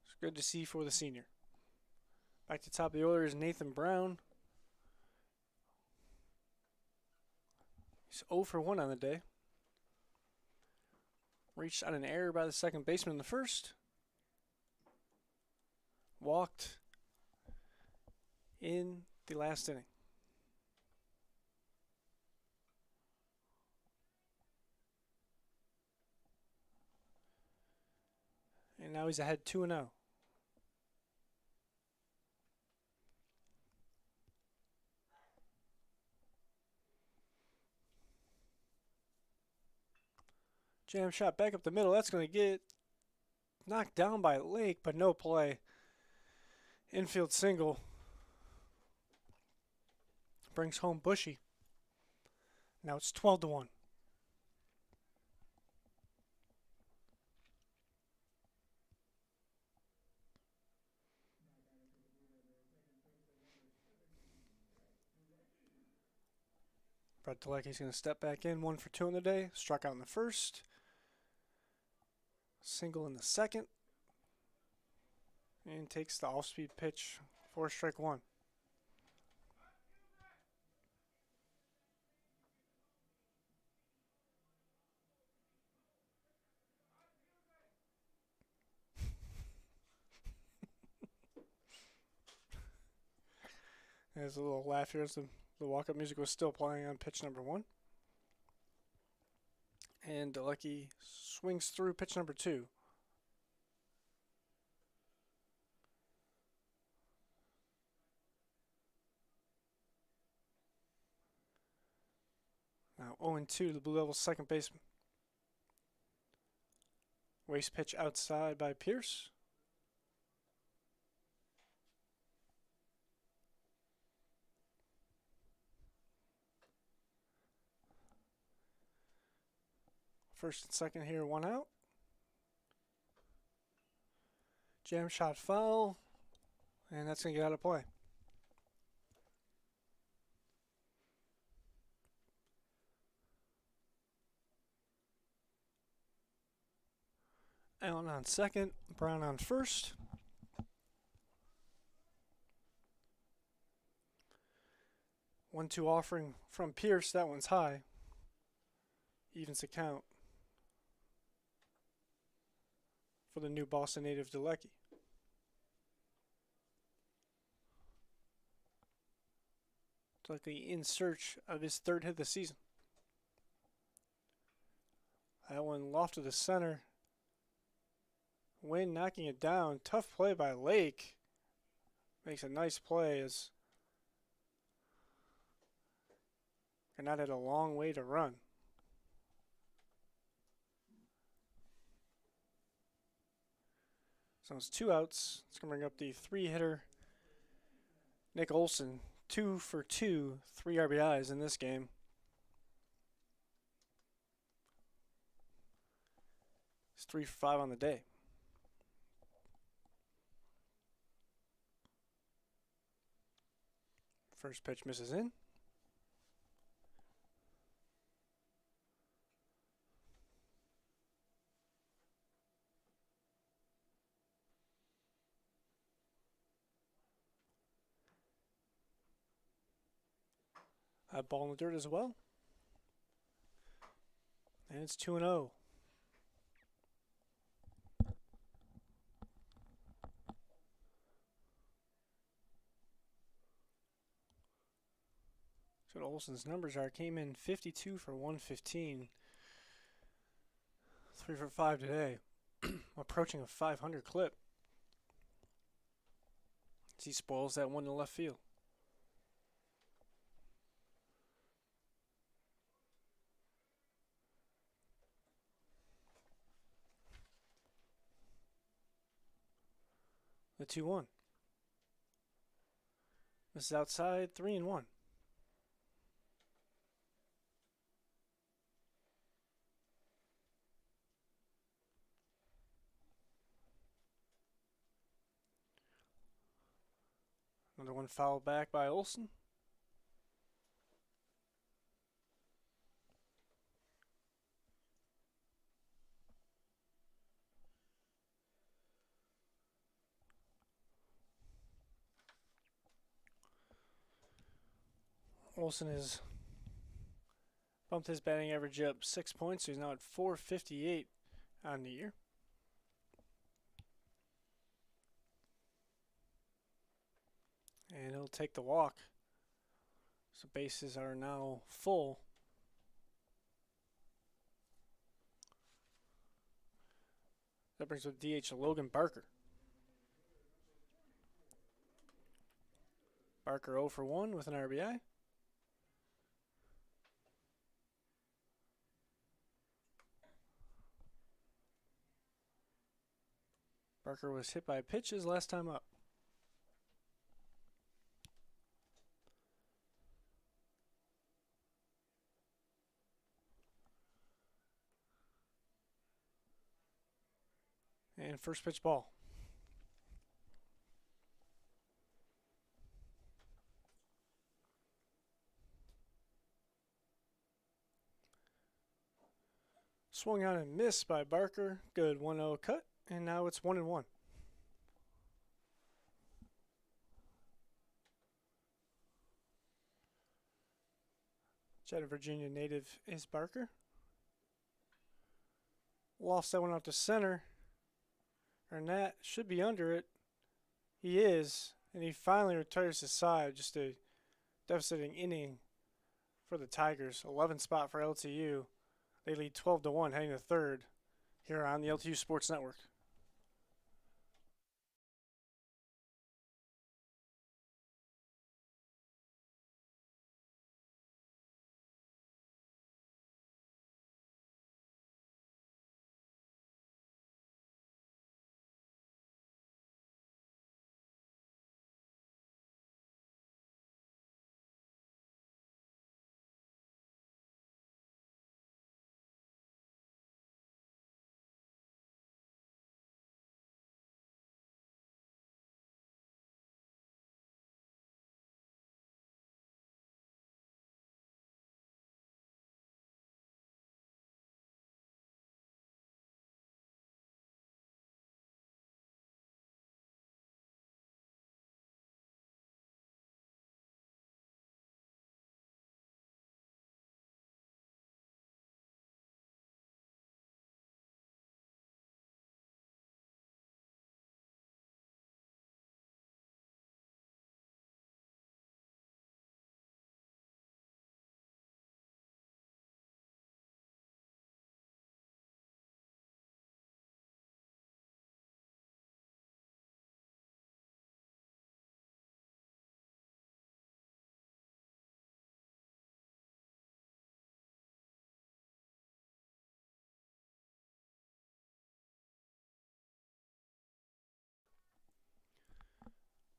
It's good to see for the senior. Back to top of the order is Nathan Brown. He's 0 for 1 on the day. Reached on an error by the second baseman in the first. Walked in the last inning. And now he's ahead 2-0. Jam shot back up the middle. That's going to get knocked down by Lake, but no play. Infield single. Brings home Bushy. Now it's 12-1. Brett Delecki's going to step back in. 1 for 2 on the day. Struck out in the first. Single in the second. and takes the off-speed pitch for strike one. There's a little laugh here as the walk-up music was still playing on pitch number one. And Delecki swings through pitch number two. Now 0-2 to the Blue Devils' second baseman. Waste pitch outside by Pierce. First and second here, one out. Jam shot foul, and that's going to get out of play. Allen on second, Brown on first. 1-2 offering from Pierce, that one's high. Evens the count for the new Boston native Delecki. Delecki in search of his third hit of the season. That one lofted to center. Wynn knocking it down. Tough play by Lake. Makes a nice play as Gannett had a long way to run. So it's 2 outs. It's going to bring up the 3-hitter Nick Olson. 2 for 2, 3 RBIs in this game. He's 3 for 5 on the day. First pitch misses in. That ball in the dirt as well. And it's 2-0. So Olson's numbers are came in 52 for 115. 3 for 5 today. Approaching a 500 clip. As he spoils that one to left field. The 2-1. This is outside, 3-1. Another one fouled back by Olson. Olson has bumped his batting average up 6 points, so he's now at 458 on the year. And he'll take the walk. So bases are now full. That brings up DH Logan Barker. Barker 0 for 1 with an RBI. Barker was hit by a pitch his last time up. And first pitch ball. Swung on and missed by Barker. Good 1-0 cut. And now it's 1-1. Chattanooga, Virginia native is Barker. Lost that one out to center. Arnett should be under it. He is, and he finally retires his side. Just a devastating inning for the Tigers. 11 spot for LTU. They lead 12-1 heading to third here on the LTU Sports Network.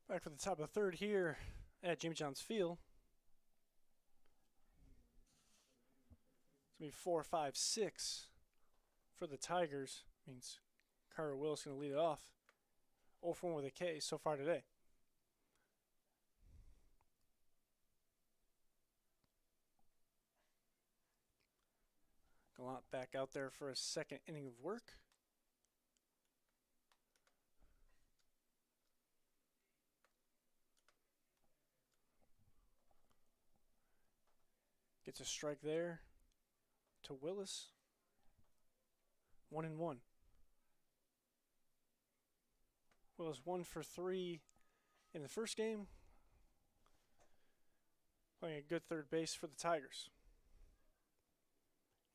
Back for the top of the third here at Jimmy John's Field. It's going to be 4-5-6 for the Tigers. Means Carter Willis going to lead it off. 0 for 1 with a K so far today. Gallant back out there for a second inning of work. Gets a strike there to Willis. 1-1. Willis 1 for 3 in the first game. Playing a good third base for the Tigers.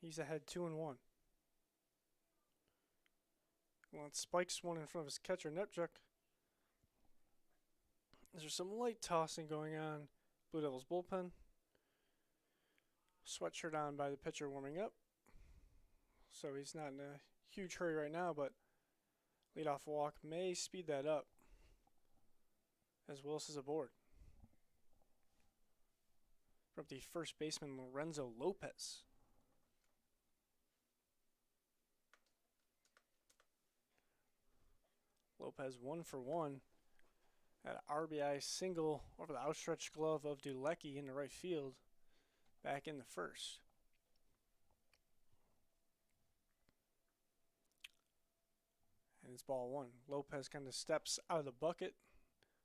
He's ahead 2-1. Gallant spikes one in front of his catcher, Nepchuk. There's some light tossing going on. Blue Devils bullpen. Sweatshirt on by the pitcher warming up. So he's not in a huge hurry right now, but leadoff walk may speed that up as Willis is aboard. From the first baseman, Lorenzo Lopez. Lopez 1 for 1. Had an RBI single over the outstretched glove of Dulecki in the right field. Back in the first. And it's ball 1. Lopez kind of steps out of the bucket,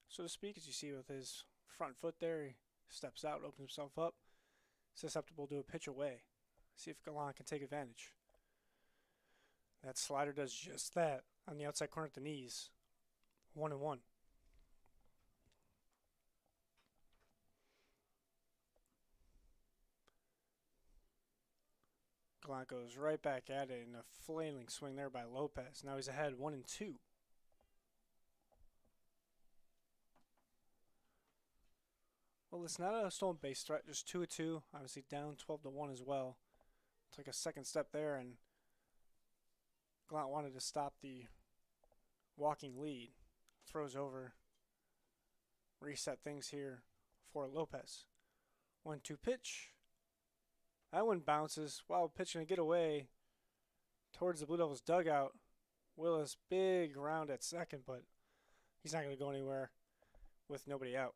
so to speak, as you see with his front foot there. He steps out, opens himself up, susceptible to a pitch away. See if Gallant can take advantage. That slider does just that on the outside corner at the knees. 1-1. Gallant goes right back at it in a flailing swing there by Lopez. Now he's ahead 1-2. Well, it's not a stolen base threat, just 2-2. Obviously down 12-1 as well. Took a second step there, and Gallant wanted to stop the walking lead. Throws over. Reset things here for Lopez. 1-2 pitch. That one bounces. Wild pitch going to get away towards the Blue Devils dugout. Willis, big round at second, but he's not going to go anywhere with nobody out.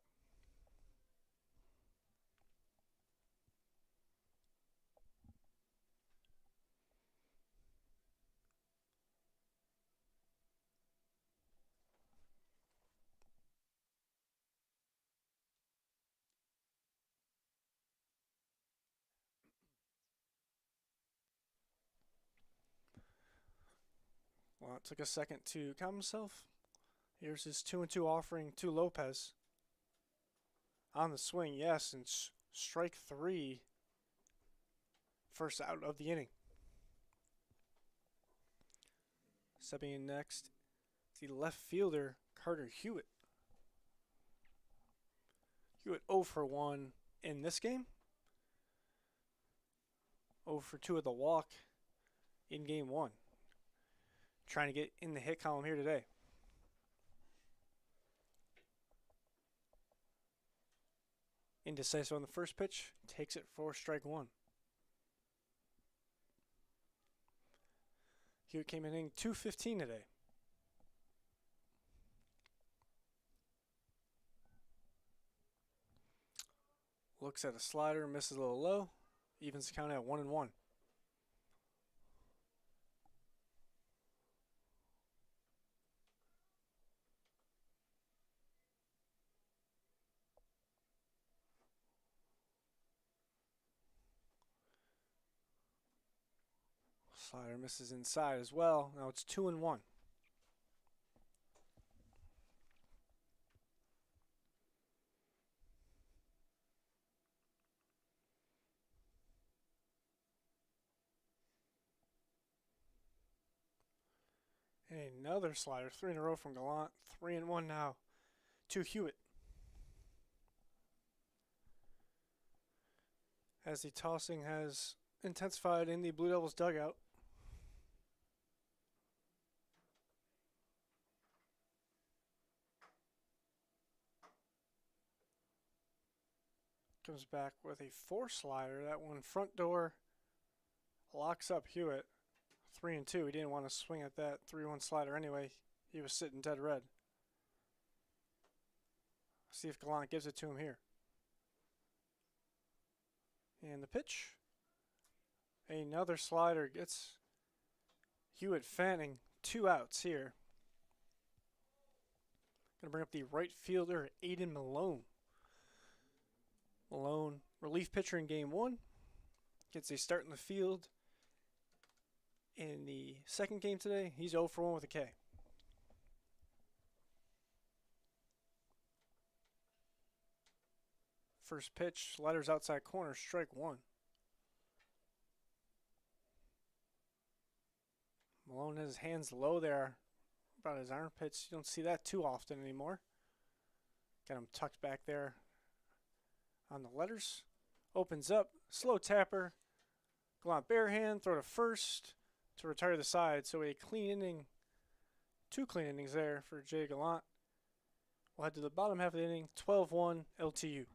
Well, it took a second to calm himself. Here's his 2-2 offering to Lopez. On the swing, yes, and strike 3. First out of the inning. Stepping in next, the left fielder, Carter Hewitt. Hewitt 0 for 1 in this game. 0 for 2 at the walk in game 1. Trying to get in the hit column here today. Indecisive on the first pitch, takes it for strike 1. Hewitt came in hitting .215 today. Looks at a slider, misses a little low, evens the count at 1-1. Slider misses inside as well. Now it's 2-1. And another slider, 3 in a row from Gallant. 3-1 now to Hewitt. As the tossing has intensified in the Blue Devils dugout. Comes back with a 4 slider. That one front door locks up Hewitt. 3-2. He didn't want to swing at that 3-1 slider anyway. He was sitting dead red. See if Gallant gives it to him here. And the pitch. Another slider gets Hewitt fanning. 2 outs here. Going to bring up the right fielder, Aiden Malone. Malone, relief pitcher in game 1. Gets a start in the field in the second game today. He's 0 for 1 with a K. First pitch, sliders outside corner, strike 1. Malone has his hands low there, about his armpits. You don't see that too often anymore. Got him tucked back there on the letters. Opens up, slow tapper. Gallant bare hand, throw to first to retire the side. So a clean inning, 2 clean innings there for Jay Gallant. We'll head to the bottom half of the inning, 12-1 LTU.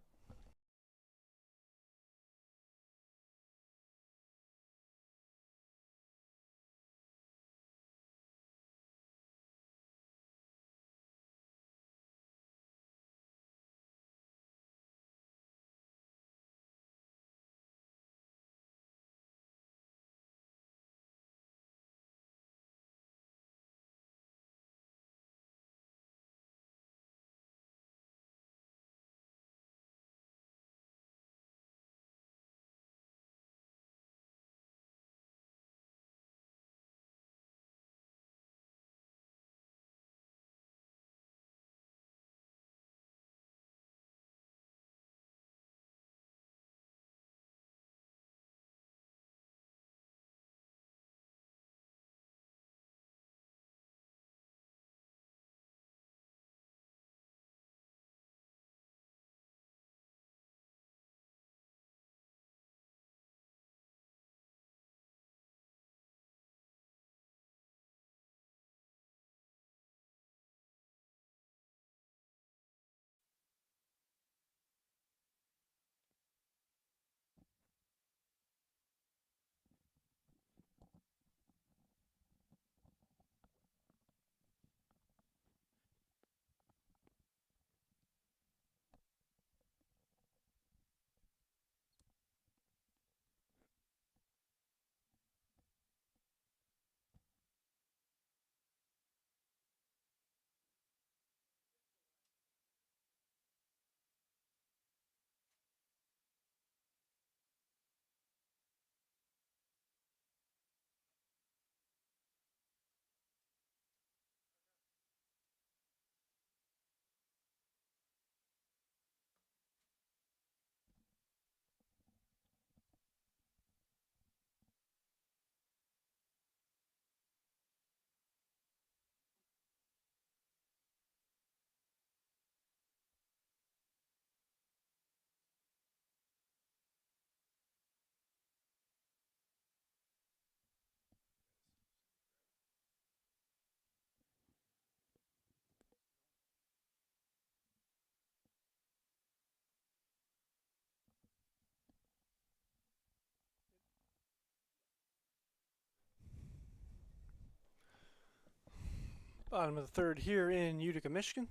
Bottom of the third here in Utica, Michigan.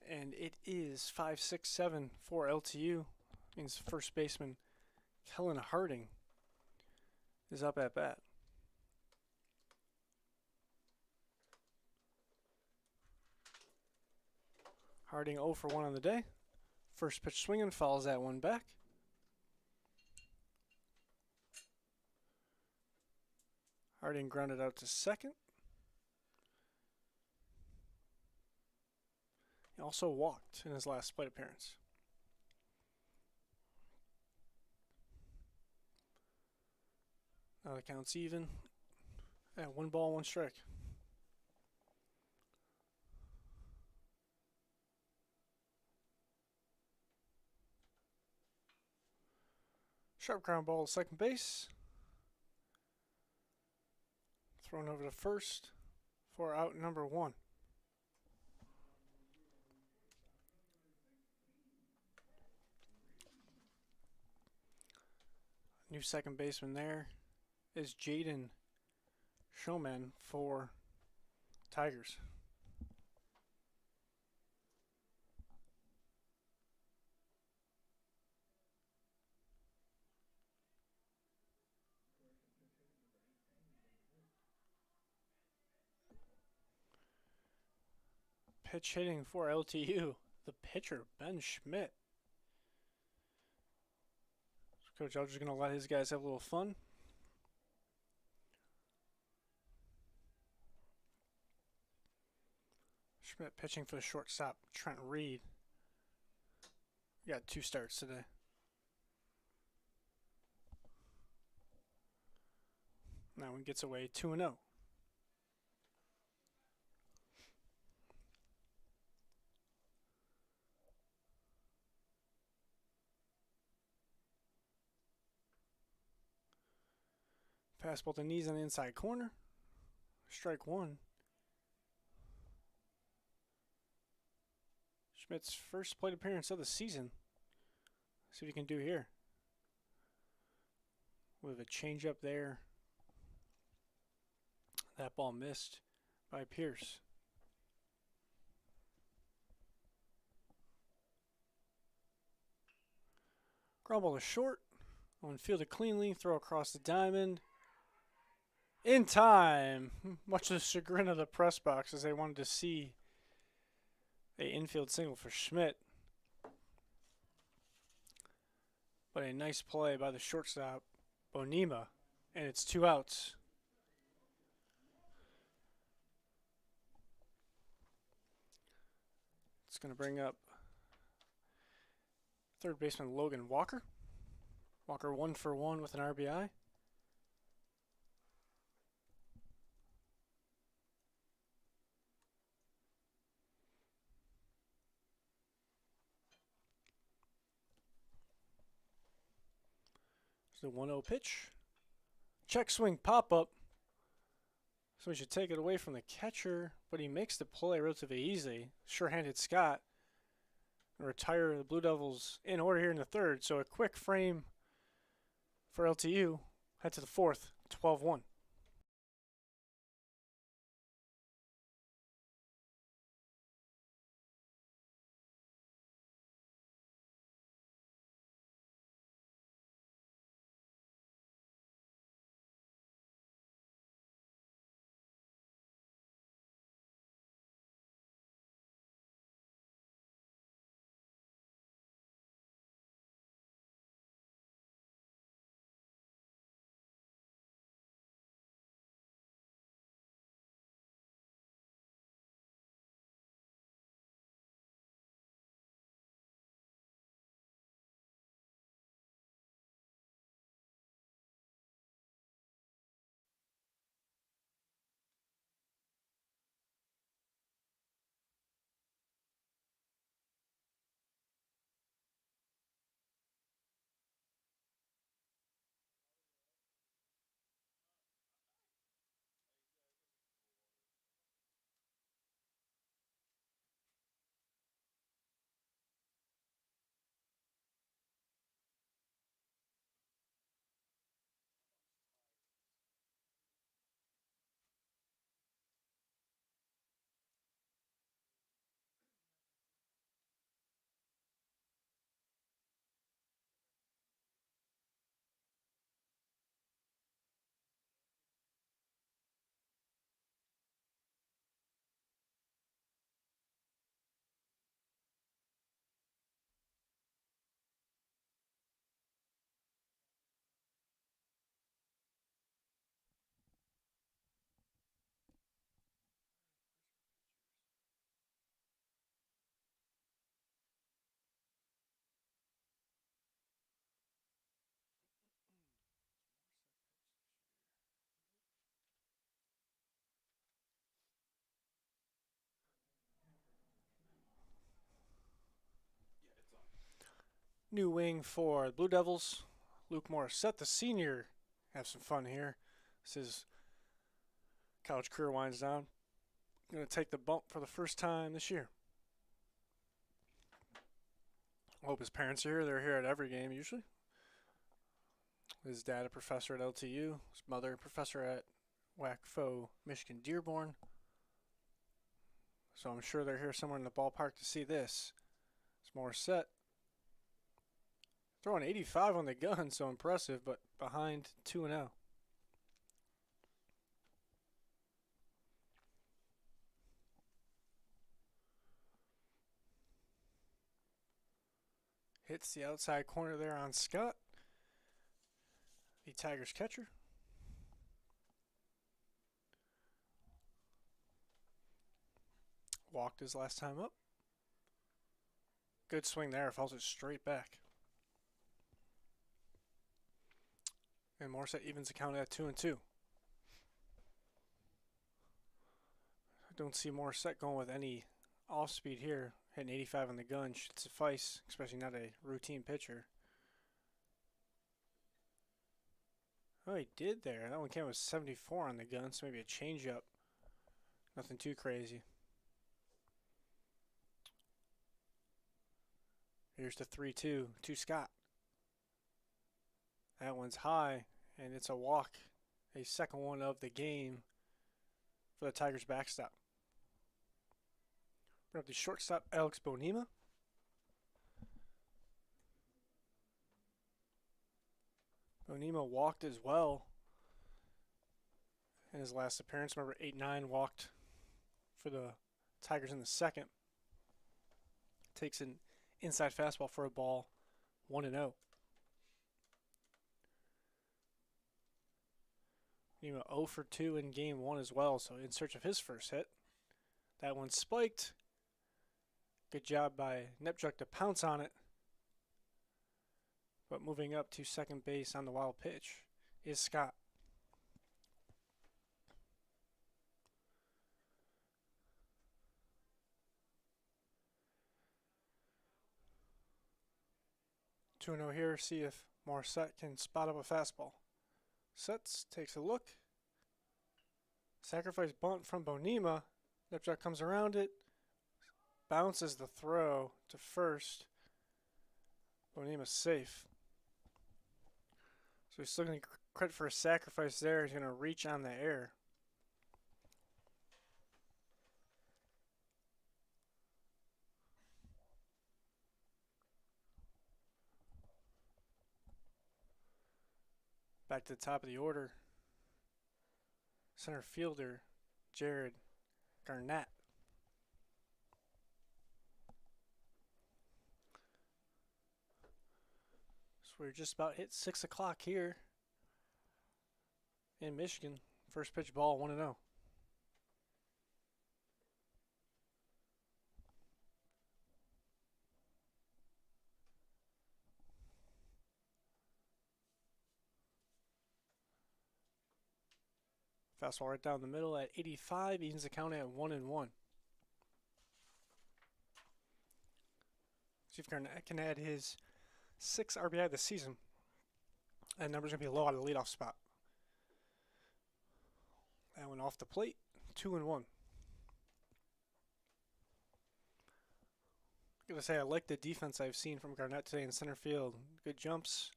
And it is 5-6-7 for LTU. Means first baseman Kellen Harding is up at bat. Harding 0 for 1 on the day. First pitch swinging, fouls that one back. Harding grounded out to second. He also walked in his last plate appearance. Now the count's even. At 1 ball, 1 strike. Sharp ground ball to second base. Thrown over to first for out number 1. New second baseman there is Jaden Showman for Tigers. Pitch hitting for LTU, the pitcher, Ben Schmidt. Coach Elger's going to let his guys have a little fun. Schmidt pitching for the shortstop, Trent Reed. We got 2 starts today. That one gets away 2-0. Fastball to knees on the inside corner. Strike 1. Schmidt's first plate appearance of the season. See what he can do here. With a changeup there. That ball missed by Pierce. Ground ball to short. On field it cleanly. Throw across the diamond. In time. Much to the chagrin of the press box as they wanted to see an infield single for Schmidt. But a nice play by the shortstop, Bonema. And it's 2 outs. It's going to bring up third baseman Logan Walker. Walker 1 for 1 with an RBI. The 1-0 pitch. Check swing pop up. So we should take it away from the catcher, but he makes the play relatively easy. Sure-handed Scott. And retire the Blue Devils in order here in the third. So a quick frame for LTU. Head to the fourth, 12-1. New wing for the Blue Devils, Luke Morissette, the senior. Have some fun here. This is college career winds down. Going to take the bump for the first time this year. I hope his parents are here. They're here at every game usually. His dad, a professor at LTU. His mother, a professor at WACFO, Michigan Dearborn. So I'm sure they're here somewhere in the ballpark to see this. It's Morissette. Throwing 85 on the gun, so impressive, but behind 2-0. Hits the outside corner there on Scott, the Tigers catcher. Walked his last time up. Good swing there, falls it straight back. And Morissette evens the count at 2-2. I don't see Morissette going with any off speed here. Hitting 85 on the gun should suffice, especially not a routine pitcher. Oh, he did there. That one came with 74 on the gun, so maybe a changeup. Nothing too crazy. Here's the 3-2 to Scott. That one's high, and it's a walk. A second one of the game for the Tigers backstop. Bring up the shortstop, Alex Bonema. Bonema walked as well in his last appearance. Remember, 8-9 walked for the Tigers in the second. Takes an inside fastball for a ball, 1-0. Bonema 0 for 2 in game 1 as well, so in search of his first hit. That one spiked. Good job by Nepchuk to pounce on it. But moving up to second base on the wild pitch is Scott. Two-0 here, see if Morissette can spot up a fastball. Sets, takes a look. Sacrifice bunt from Bonema. Nepchuk comes around it. Bounces the throw to first. Bonema's safe. So he's still going to credit for a sacrifice there. He's going to reach on the air. Back to the top of the order. Center fielder, Jared Garnett. So we're just about hit 6 o'clock here in Michigan. First pitch ball, 1-0. Fastball right down the middle at 85. Evens the count at 1-1. See if Garnett can add his 6 RBI this season. That number's going to be low out of the leadoff spot. That one off the plate. 2-1. I'm going to say I like the defense I've seen from Garnett today in center field. Good jumps.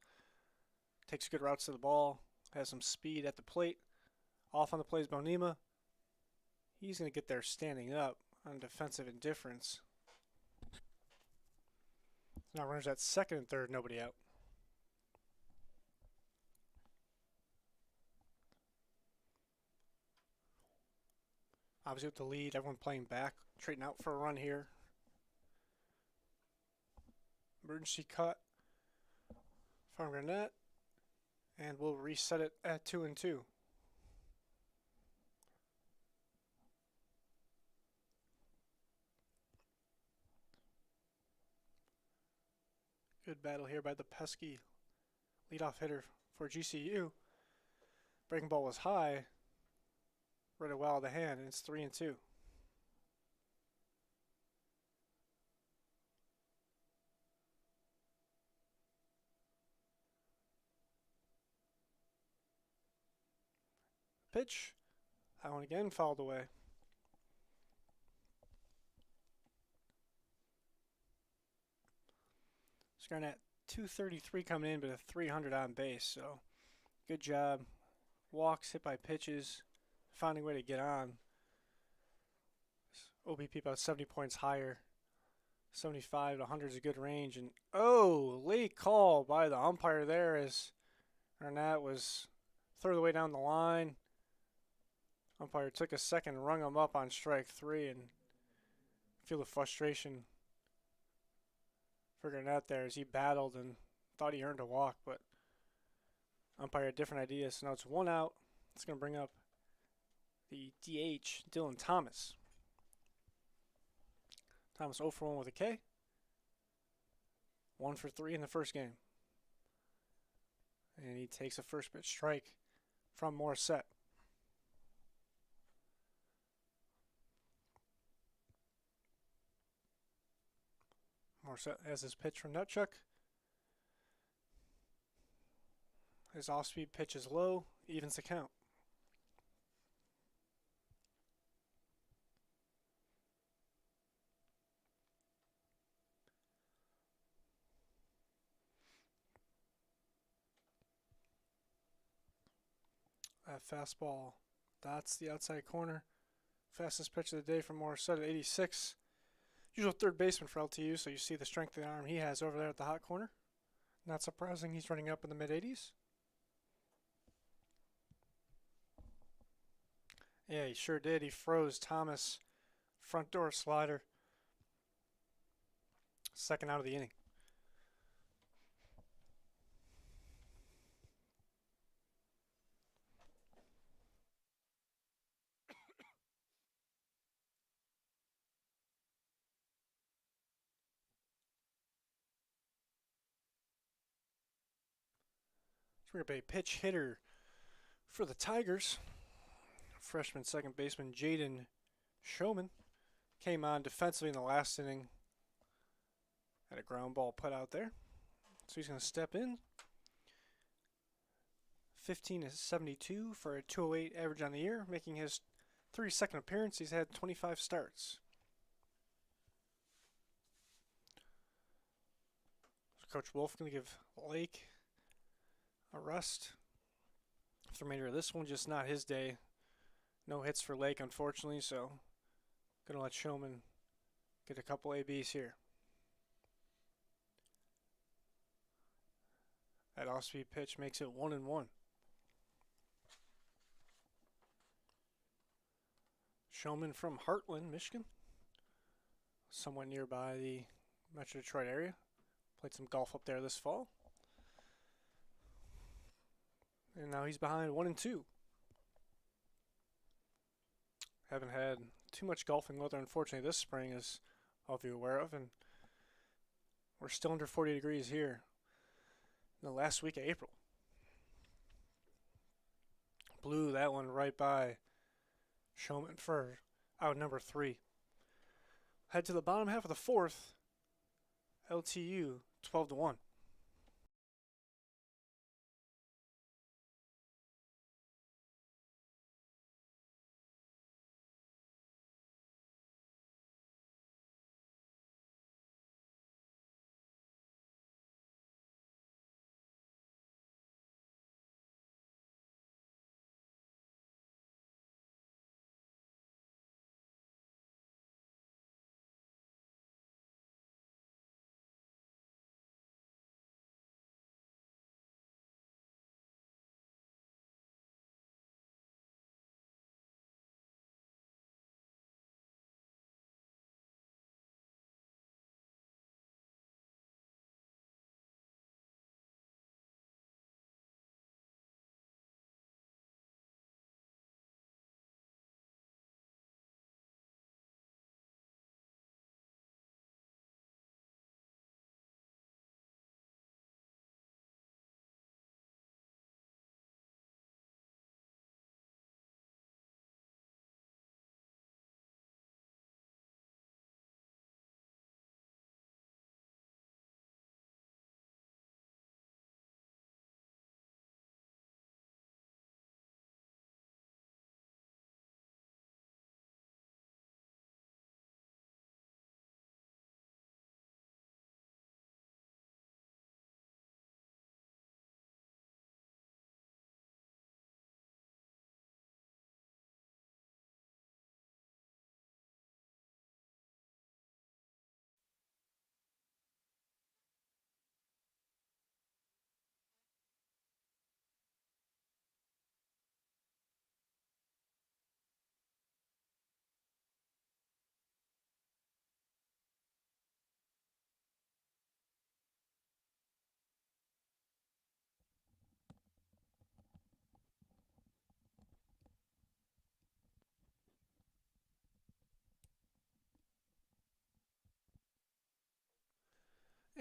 Takes good routes to the ball. Has some speed at the plate. Off on the play is Bonema. He's going to get there standing up on defensive indifference. Now runners at second and third, nobody out. Obviously with the lead, everyone playing back, trading out for a run here. Emergency cut from Garnett, and we'll reset it at 2-2. Good battle here by the pesky leadoff hitter for GCU. Breaking ball was high. Read it well out of the hand, and it's 3-2. pitch. That one again fouled away. Scoring at 233 coming in, but a 300 on base. So good job. Walks, hit by pitches, finding a way to get on. OBP about 70 points higher. 75 to 100 is a good range. And late call by the umpire there as Arnett was third of the way down the line. Umpire took a second, rung him up on strike 3, and feel the frustration for Arnett there as he battled and thought he earned a walk, but umpire had different ideas. So now it's 1 out. It's going to bring up the DH, Dylan Thomas. Thomas 0 for 1 with a K. 1 for 3 in the first game. And he takes a first pitch strike from Morissette. Morissette has his pitch from Nutchuk. His off-speed pitch is low, evens the count. That fastball, that's the outside corner. Fastest pitch of the day from Morissette at 86. Usual third baseman for LTU, so you see the strength of the arm he has over there at the hot corner. Not surprising, he's running up in the mid-80s. Yeah, he sure did. He froze Thomas. Front door slider. Second out of the inning. We're going to be a pitch hitter for the Tigers. Freshman second baseman Jaden Showman came on defensively in the last inning. Had a ground ball put out there. So he's going to step in. 15-72 for a 208 average on the year, making his 32nd appearance. He's had 25 starts. So Coach Wolf going to give Lake a rest. For the remainder of this one, just not his day. No hits for Lake, unfortunately, so going to let Showman get a couple ABs here. That off-speed pitch makes it 1-1. Showman from Heartland, Michigan. Somewhat nearby the Metro Detroit area. Played some golf up there this fall. And now he's behind 1-2. Haven't had too much golfing weather, unfortunately, this spring, as all of you are aware of. And we're still under 40 degrees here in the last week of April. Blew that one right by Showman for out number 3. Head to the bottom half of the 4th. LTU 12-1.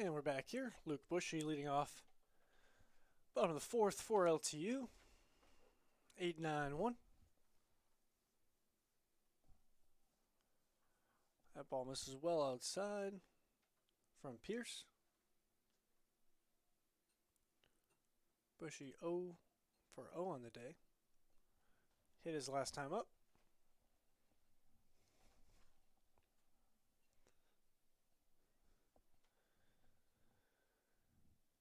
And we're back here. Luke Bushy leading off. Bottom of the fourth for LTU. 8-9-1. That ball misses well outside from Pierce. Bushy 0 for 0 on the day. Hit his last time up.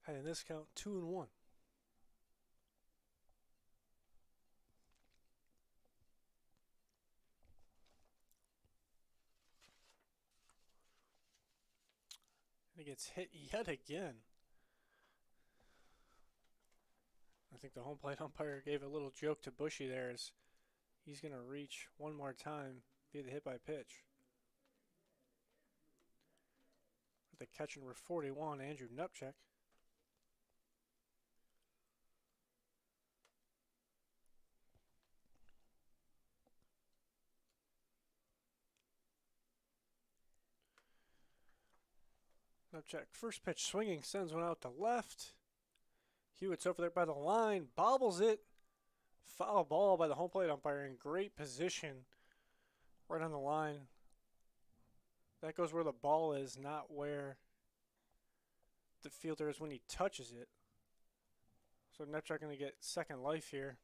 And in this count, 2-1. And he gets hit yet again. I think the home plate umpire gave a little joke to Bushy there as he's going to reach one more time via the hit by pitch. With the catcher number 41, Andrew Nupchak. Nupchak, first pitch swinging, sends one out to left. Hewitt's over there by the line, bobbles it. Foul ball by the home plate umpire in great position right on the line. That goes where the ball is, not where the fielder is when he touches it. So Nupchak going to get second life here.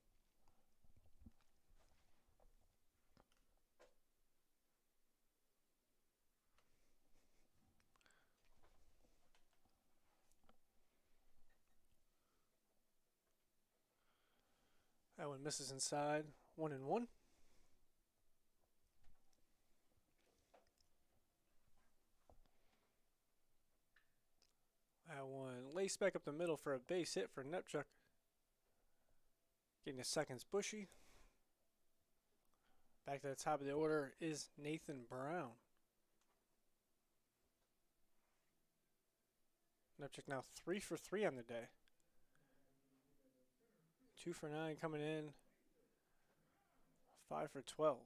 That one misses inside. 1-1. That one laced back up the middle for a base hit for Nupchak. Getting his seconds Bushy. Back to the top of the order is Nathan Brown. Nupchak now 3 for 3 on the day. 2 for 9 coming in. 5 for 12.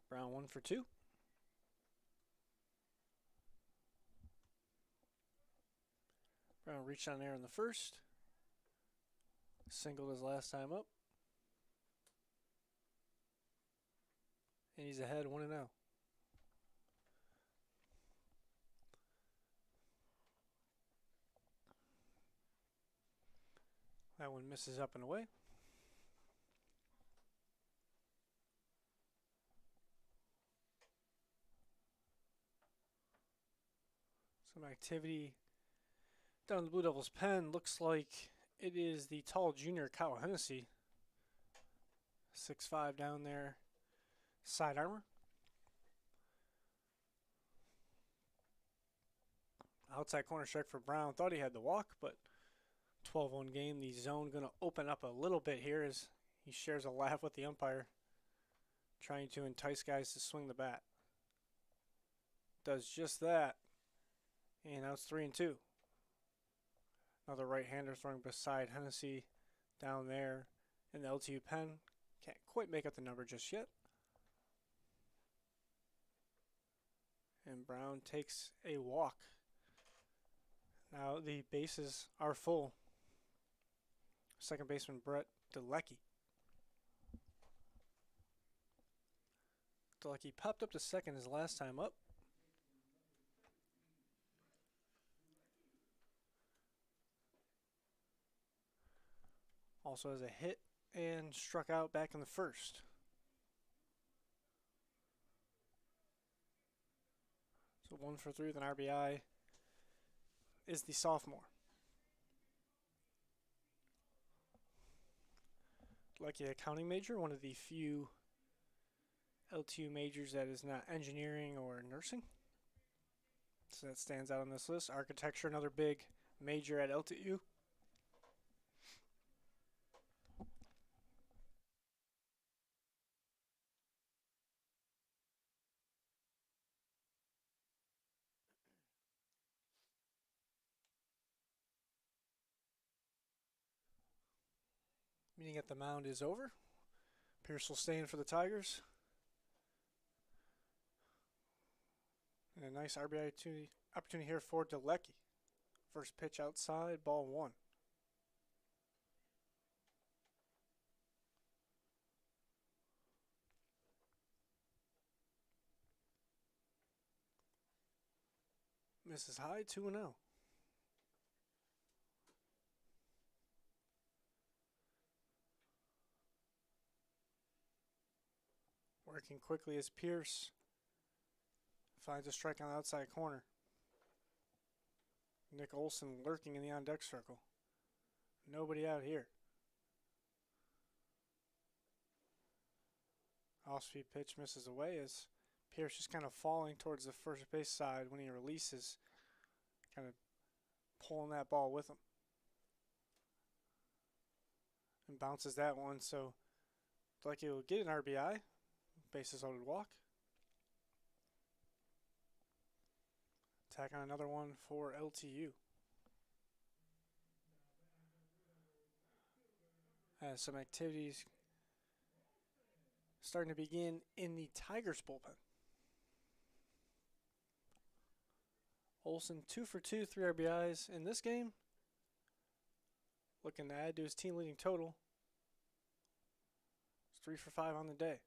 Brown 1 for 2. Brown reached on there in the first. Singled his last time up. And he's ahead 1-0. That one misses up and away. Some activity down in the Blue Devils' pen. Looks like it is the tall junior Kyle Hennessy. 6'5" down there. Side armor. Outside corner strike for Brown. Thought he had the walk, but 12-1 game. The zone going to open up a little bit here as he shares a laugh with the umpire, trying to entice guys to swing the bat. Does just that. And now it's 3-2. Another right-hander throwing beside Hennessy down there in the LTU pen. Can't quite make up the number just yet. And Brown takes a walk. Now the bases are full. Second baseman Brett Delecki. Delecki popped up to second his last time up. Also has a hit and struck out back in the first. So 1 for 3 with an RBI is the sophomore. Lucky accounting major, one of the few LTU majors that is not engineering or nursing. So that stands out on this list. Architecture, another big major at LTU. Meeting at the mound is over. Pierce will stay in for the Tigers. And a nice RBI opportunity here for Delecki. First pitch outside, ball 1. Misses high, 2-0. Working quickly as Pierce finds a strike on the outside corner. Nick Olson lurking in the on-deck circle. Nobody out here. Off-speed pitch misses away as Pierce is kind of falling towards the first base side when he releases, kind of pulling that ball with him. And bounces that one, so like he'll get an RBI. Bases loaded walk. Tack on another one for LTU. As some activities starting to begin in the Tigers bullpen. Olson 2 for 2, 3 RBIs in this game. Looking to add to his team leading total. It's 3 for 5 on the day.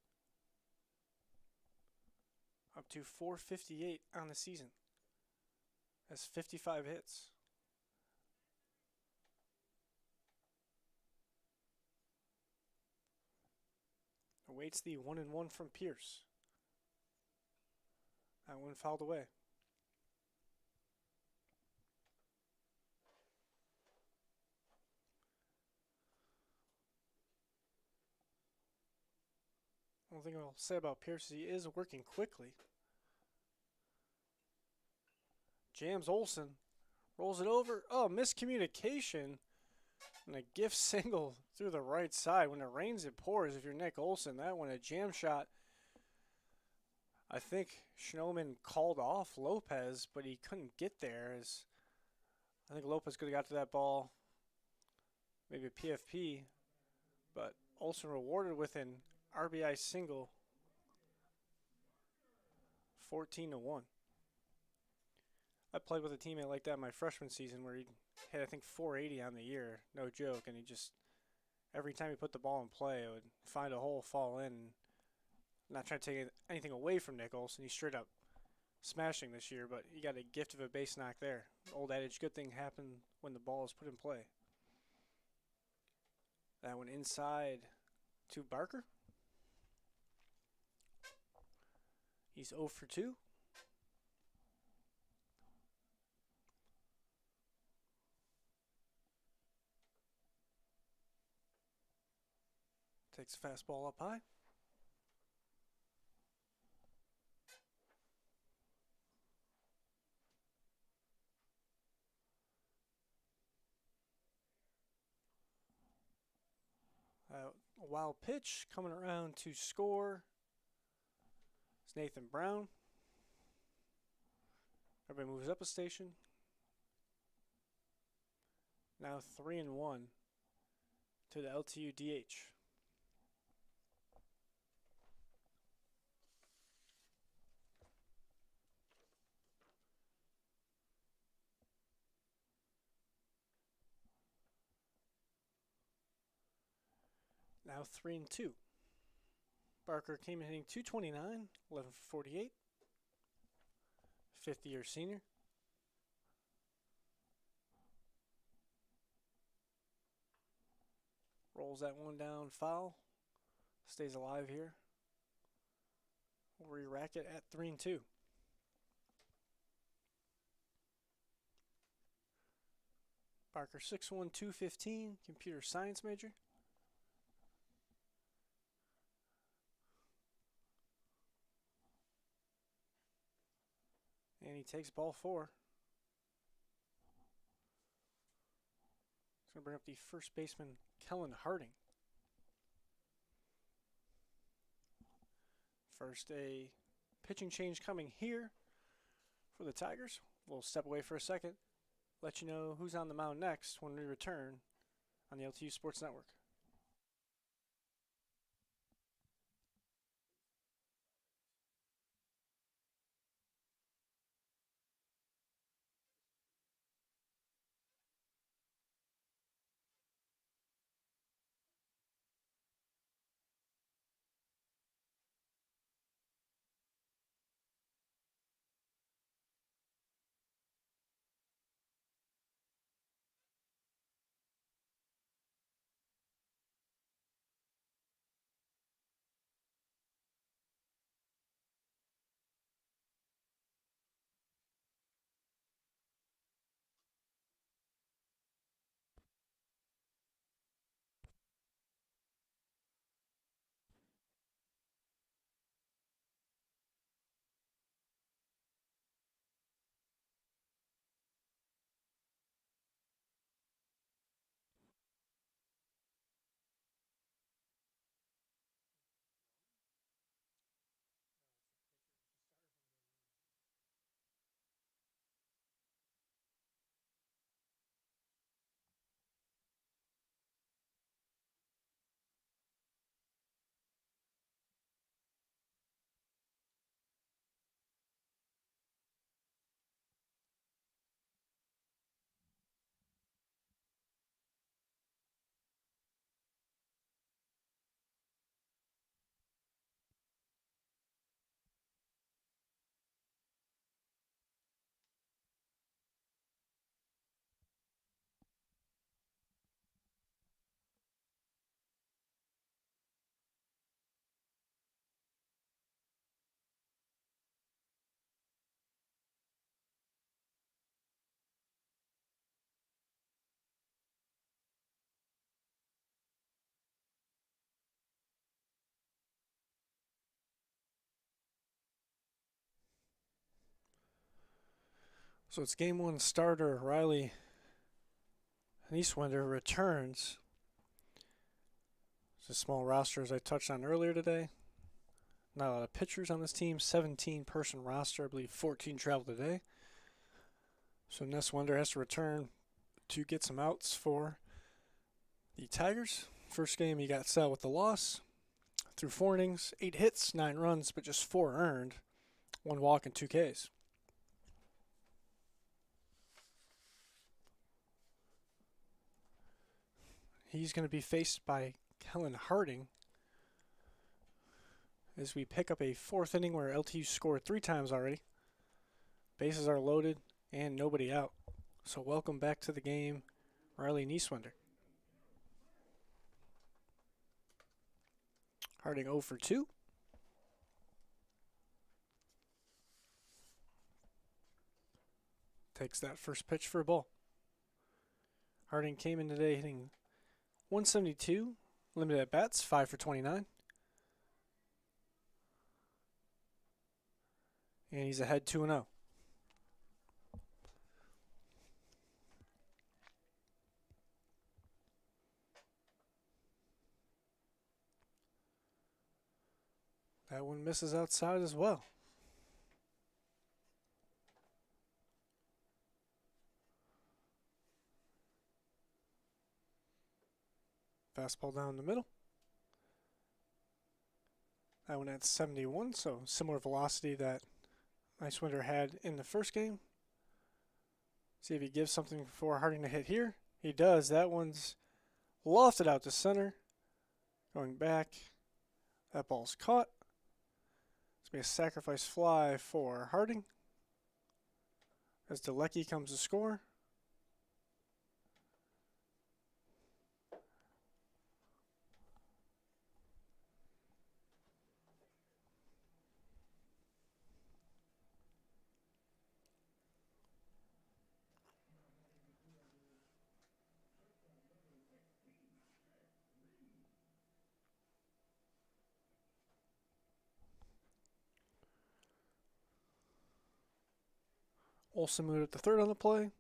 Up to 458 on the season. Has 55 hits. Awaits the 1-1 from Pierce. That one fouled away. One thing I'll say about Pierce is he is working quickly. Jams Olson. Rolls it over. Oh, miscommunication. And a gift single through the right side. When it rains, it pours. If you're Nick Olson, that one a jam shot. I think Schnoman called off Lopez, but he couldn't get there. As I think Lopez could have got to that ball. Maybe a PFP. But Olson rewarded with an RBI single. 14-1. I played with a teammate like that my freshman season where he hit, I think, 480 on the year. No joke. And he just, every time he put the ball in play, it would find a hole, fall in. Not trying to take anything away from Nick Olson. He's straight up smashing this year, but he got a gift of a base knock there. Old adage, good thing happened when the ball is put in play. That one inside to Barker. He's 0 for 2. Takes a fastball up high. A wild pitch coming around to score. It's Nathan Brown. Everybody moves up a station. Now 3-1 to the LTU DH. Now 3-2. Barker came in hitting .229, 11 for 48. 50-year senior. Rolls that one down foul. Stays alive here. We'll re-rack it at 3-2. Barker 6'1", 215, computer science major. And he takes ball 4. He's going to bring up the first baseman, Kellen Harding. First, a pitching change coming here for the Tigers. We'll step away for a second, let you know who's on the mound next when we return on the LTU Sports Network. So it's game one starter Riley Nieswender returns. It's a small roster as I touched on earlier today. Not a lot of pitchers on this team. 17-person roster. I believe 14 travel today. So Nieswender has to return to get some outs for the Tigers. First game he got set with the loss. Through 4 innings, 8 hits, 9 runs, but just 4 earned. 1 walk and 2 Ks. He's going to be faced by Kellen Harding as we pick up a 4th inning where LTU scored 3 times already. Bases are loaded and nobody out. So welcome back to the game, Riley Nieswender. Harding 0 for 2. Takes that first pitch for a ball. Harding came in today hitting 172, limited at bats, 5 for 29. And he's ahead 2-0. That one misses outside as well. Fastball down the middle. That one at 71, so similar velocity that Nieswender had in the first game. See if he gives something for Harding to hit here. He does. That one's lofted out to center. Going back. That ball's caught. It's going to be a sacrifice fly for Harding as Delecki comes to score. Olsen moved at the third on the play.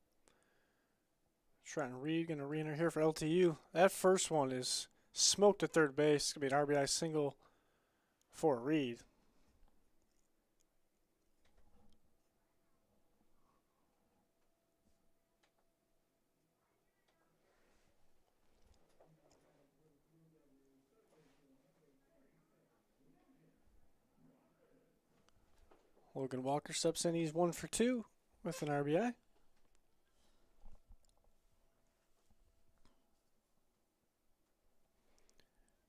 Trenton Reed going to re-enter here for LTU. That first one is smoked at third base. It's going to be an RBI single for Reed. Logan Walker steps in. He's 1 for 2 with an RBI.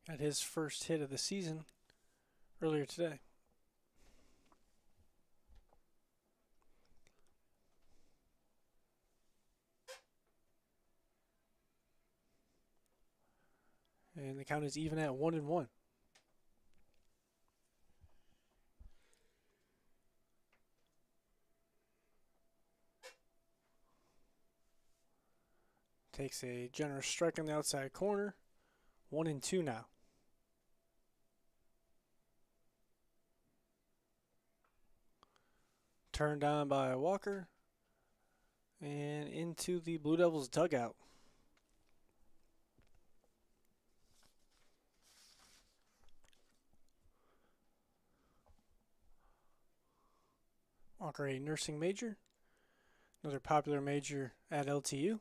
Got his first hit of the season earlier today. And the count is even at 1-1. Takes a generous strike on the outside corner. 1-2 now. Turned on by Walker. And into the Blue Devils dugout. Walker, a nursing major. Another popular major at LTU.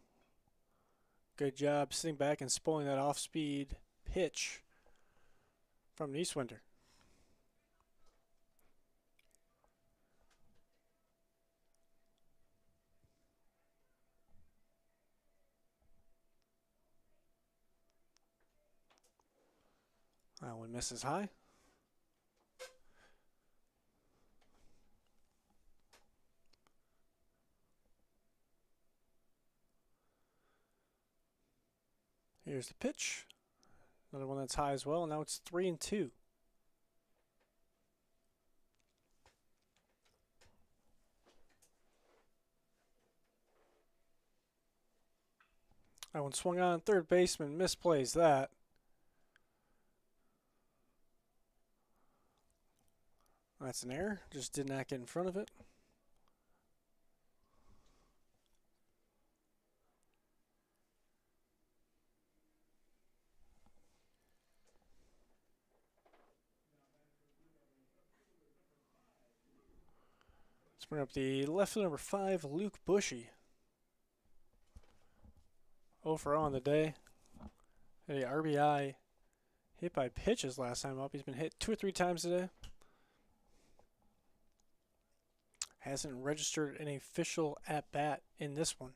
Good job sitting back and spoiling that off-speed pitch from Nieswender. That one misses high. Here's the pitch. Another one that's high as well. Now it's 3-2. That one swung on. Third baseman misplays that. That's an error. Just did not get in front of it. Let's bring up the left field number 5, Luke Bushy. 0 for 0 on the day. A RBI hit by pitches last time up. He's been hit 2 or 3 times today. Hasn't registered an official at-bat in this one.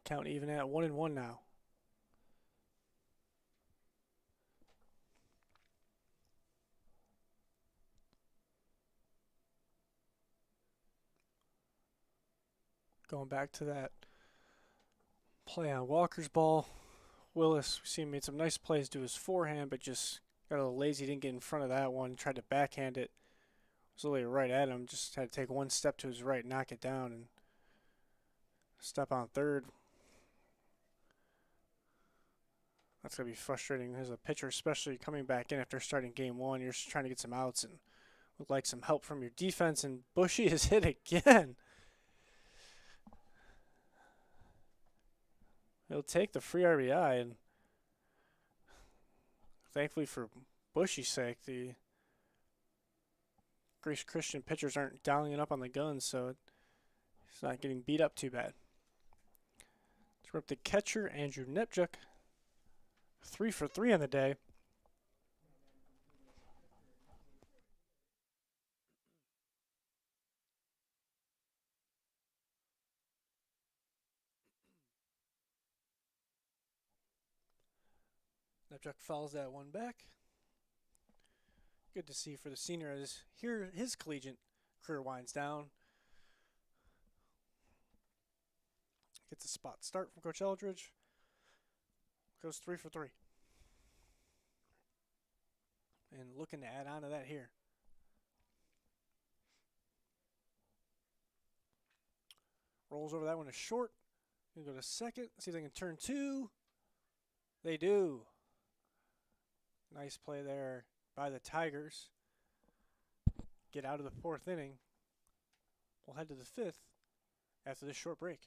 Count even at 1-1 now. Going back to that play on Walker's ball. Willis, we see him made some nice plays to his forehand, but just got a little lazy, didn't get in front of that one. Tried to backhand it. Was literally right at him. Just had to take one step to his right, knock it down, and step on third. That's going to be frustrating as a pitcher, especially coming back in after starting game 1. You're just trying to get some outs and would like some help from your defense, and Bushy is hit again. He'll take the free RBI, and thankfully for Bushy's sake, the Grace Christian pitchers aren't dialing it up on the gun, so he's not getting beat up too bad. Let's rip the catcher, Andrew Nepchuk. 3 for 3 on the day. Nepchuk fouls that one back. Good to see for the senior as here his collegiate career winds down. Gets a spot start from Coach Eldridge. Goes 3 for 3. And looking to add on to that here. Rolls over that one to short. Gonna go to second. See if they can turn 2. They do. Nice play there by the Tigers. Get out of the 4th inning. We'll head to the 5th after this short break.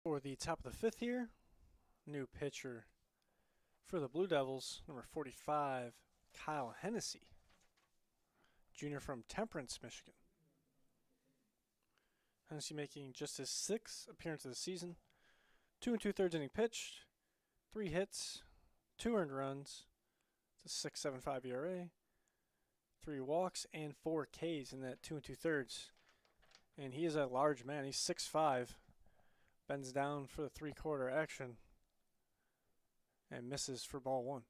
For the top of the 5th here, new pitcher for the Blue Devils, number 45, Kyle Hennessy, junior from Temperance, Michigan. Hennessy making just his 6th appearance of the season. 2 2/3 inning pitched, 3 hits, 2 earned runs. It's a 6.75 ERA, 3 walks, and 4 Ks in that 2 2/3. And he is a large man. He's 6'5". Bends down for the 3/4 action and misses for ball 1.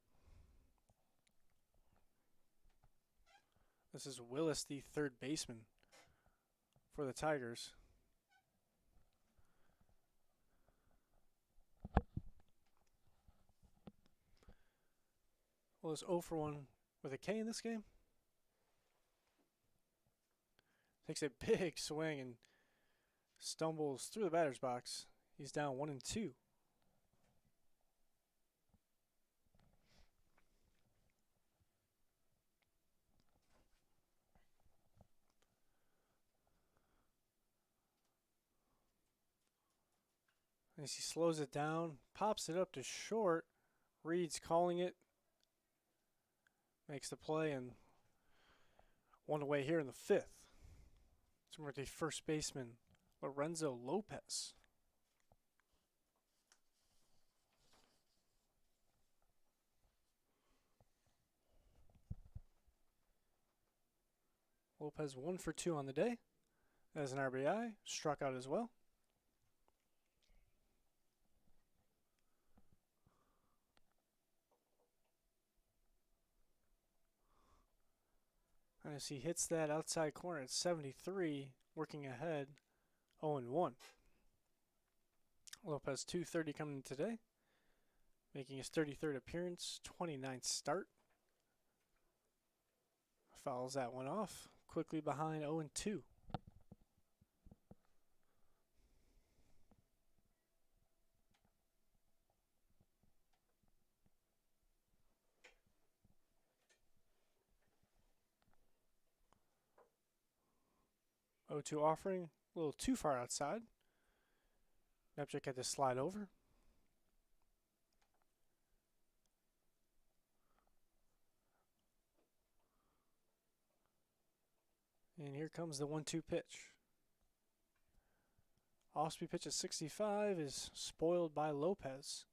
This is Willis, the 3rd baseman for the Tigers. Well, it's 0 for 1 with a K in this game. Takes a big swing and stumbles through the batter's box. He's down 1-2. As he slows it down, pops it up to short. Reed's calling it. Makes the play and one away here in the 5th. It's with the first baseman, Lorenzo Lopez. Lopez 1 for 2 on the day. As an RBI, struck out as well. As he hits that outside corner at 73, working ahead, 0-1. Lopez 230 coming in today, making his 33rd appearance, 29th start. Fouls that one off, quickly behind 0-2. O2 offering, a little too far outside. Nepchik had to slide over. And here comes the 1-2 pitch. Off-speed pitch at 65 is spoiled by Lopez.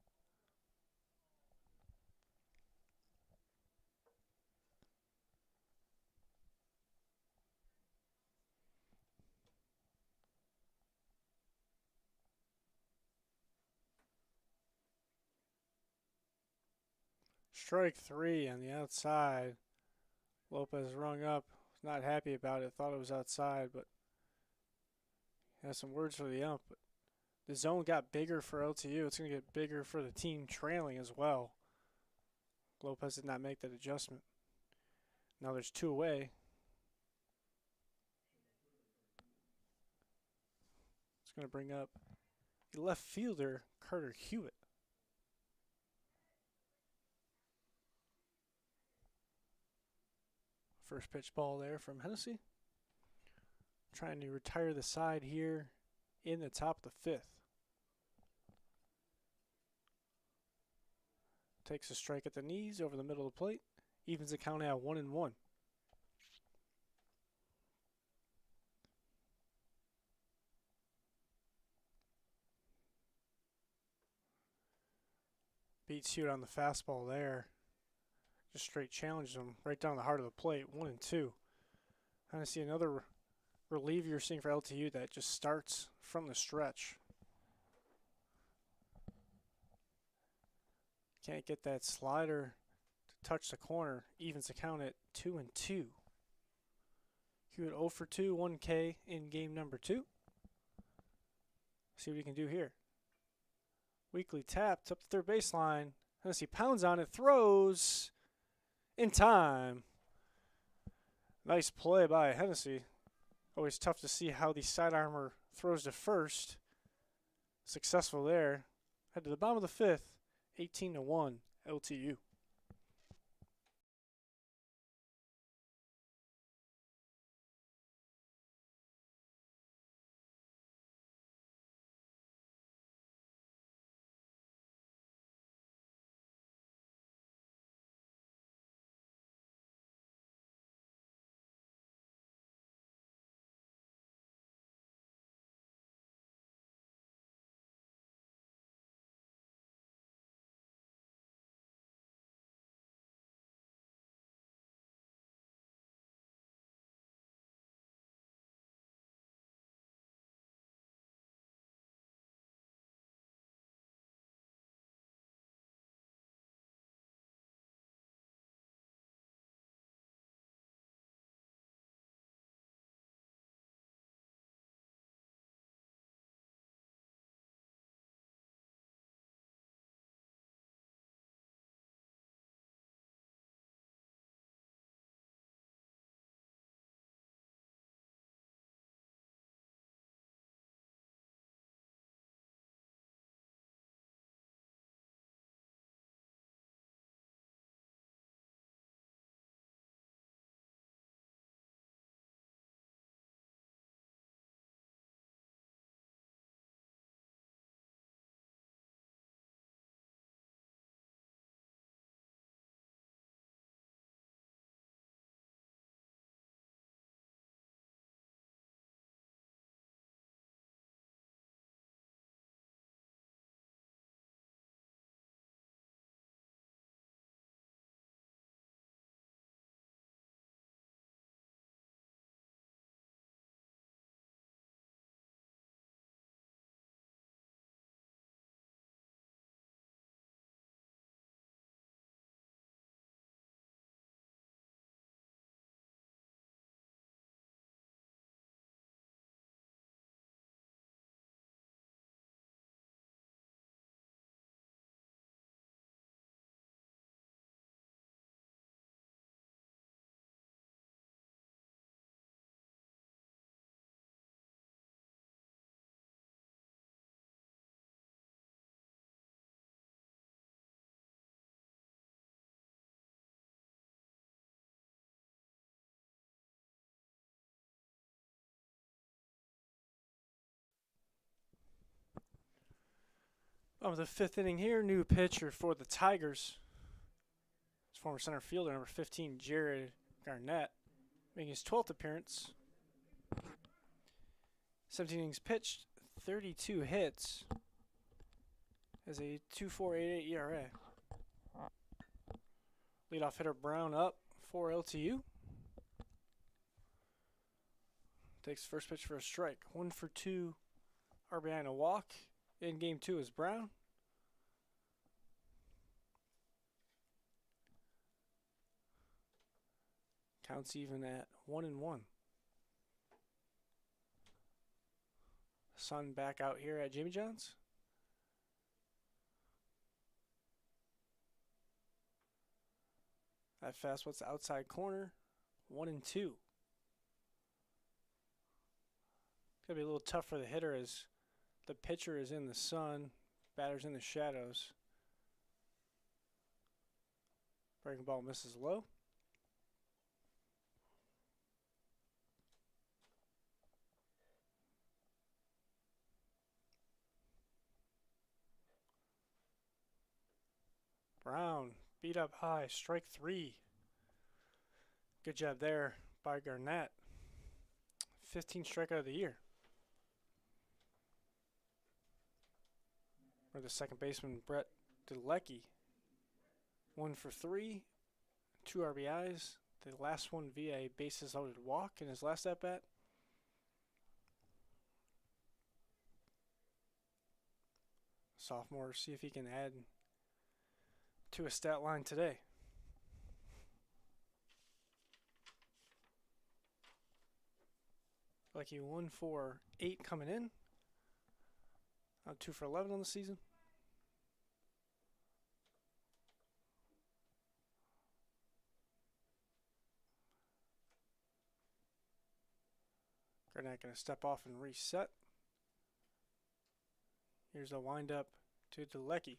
Strike 3 on the outside. Lopez rung up, not happy about it, thought it was outside, but has some words for the ump. But the zone got bigger for LTU. It's going to get bigger for the team trailing as well. Lopez did not make that adjustment. Now there's 2 away. It's going to bring up the left fielder, Carter Hewitt. First pitch ball there from Hennessy. Trying to retire the side here in the top of the 5th. Takes a strike at the knees over the middle of the plate. Evens the count at 1-1. Beats Hewitt on the fastball there. Just straight challenges him right down the heart of the plate. 1-2. Kind of see another reliever you're seeing for LTU that just starts from the stretch. Can't get that slider to touch the corner. Evens the count at 2-2. Hewitt 0 for 2, 1 K in game number 2. See what he can do here. Weekly tapped up the third baseline. Hennessy pounds on it, throws in time. Nice play by Hennessy. Always tough to see how the side armor throws to first. Successful there. Head to the bottom of the 5th, 18-1 LTU. Of the fifth inning here, new pitcher for the Tigers. His former center fielder, number 15, Jared Garnett, making his 12th appearance. 17 innings pitched, 32 hits, has a 2.488 ERA. Leadoff hitter Brown up for LTU. Takes first pitch for a strike. 1 for 2, RBI and a walk. In game 2 is Brown. Counts even at 1-1. Sun back out here at Jimmy John's. That fastball's outside corner. 1-2. Gonna be a little tough for the hitter as the pitcher is in the sun, batter's in the shadows. Breaking ball misses low. Brown beat up high, strike 3. Good job there by Garnett. 15th strikeout of the year. For the second baseman, Brett Delecki. 1 for 3, 2 RBIs. The last one via a bases loaded walk in his last at bat. Sophomore, see if he can add to a stat line today. Delecki 1 for 8 coming in. 2 for 11 on the season. Garnett going to step off and reset. Here's a windup to Delecki.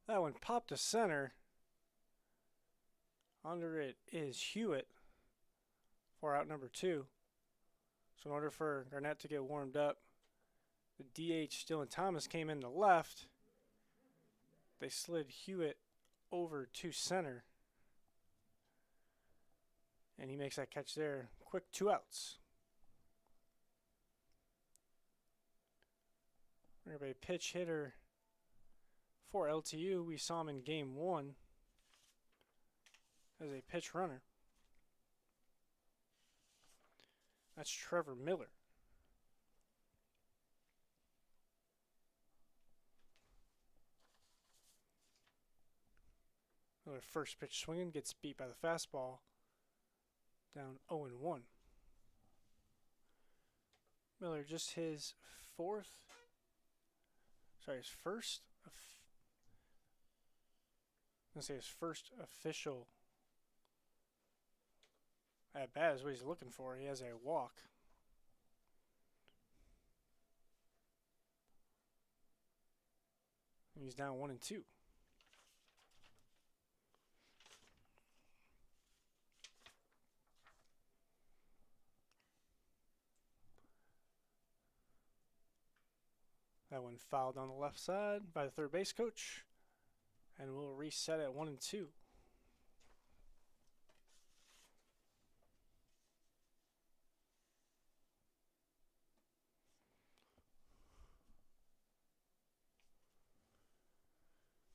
That one popped to center. Under it is Hewitt for out number 2. So in order for Garnett to get warmed up, the DH Dylan Thomas came in to left. They slid Hewitt over to center. And he makes that catch there. Quick 2 outs. We're going to be a pitch hitter for LTU. We saw him in game 1 as a pitch runner. That's Trevor Miller. Miller first pitch swinging, gets beat by the fastball. Down 0-1. Miller just his first official at bat is what he's looking for. He has a walk. He's down 1-2. That one fouled on the left side by the third base coach. And we'll reset at 1-2.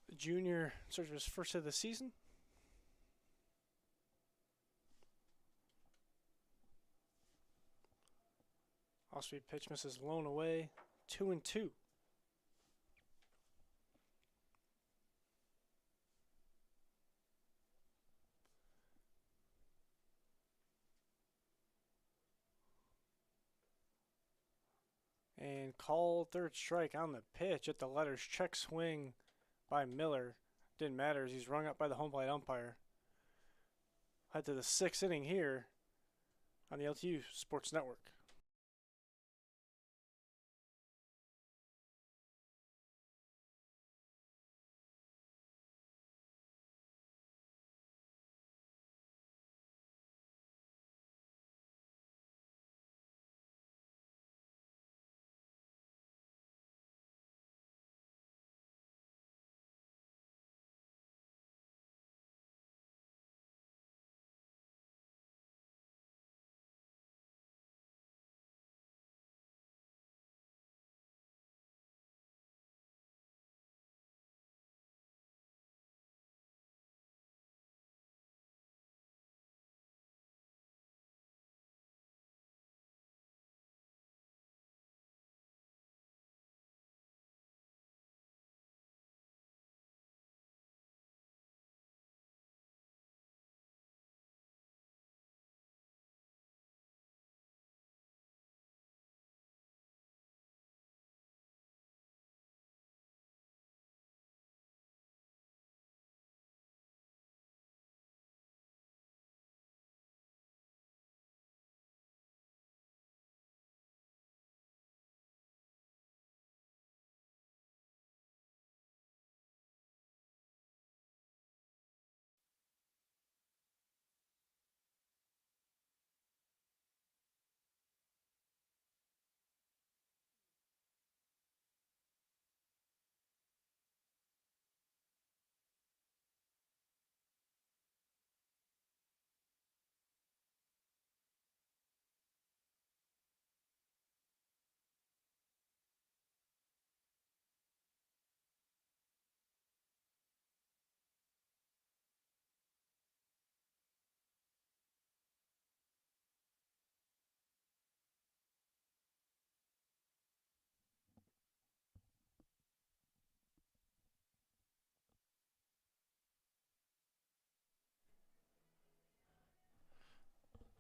The junior search his first of the season. Off-speed pitch misses blown away. 2-2. And called third strike on the pitch at the letters. Check swing by Miller. Didn't matter as he's rung up by the home plate umpire. Head to the 6th inning here on the LTU Sports Network.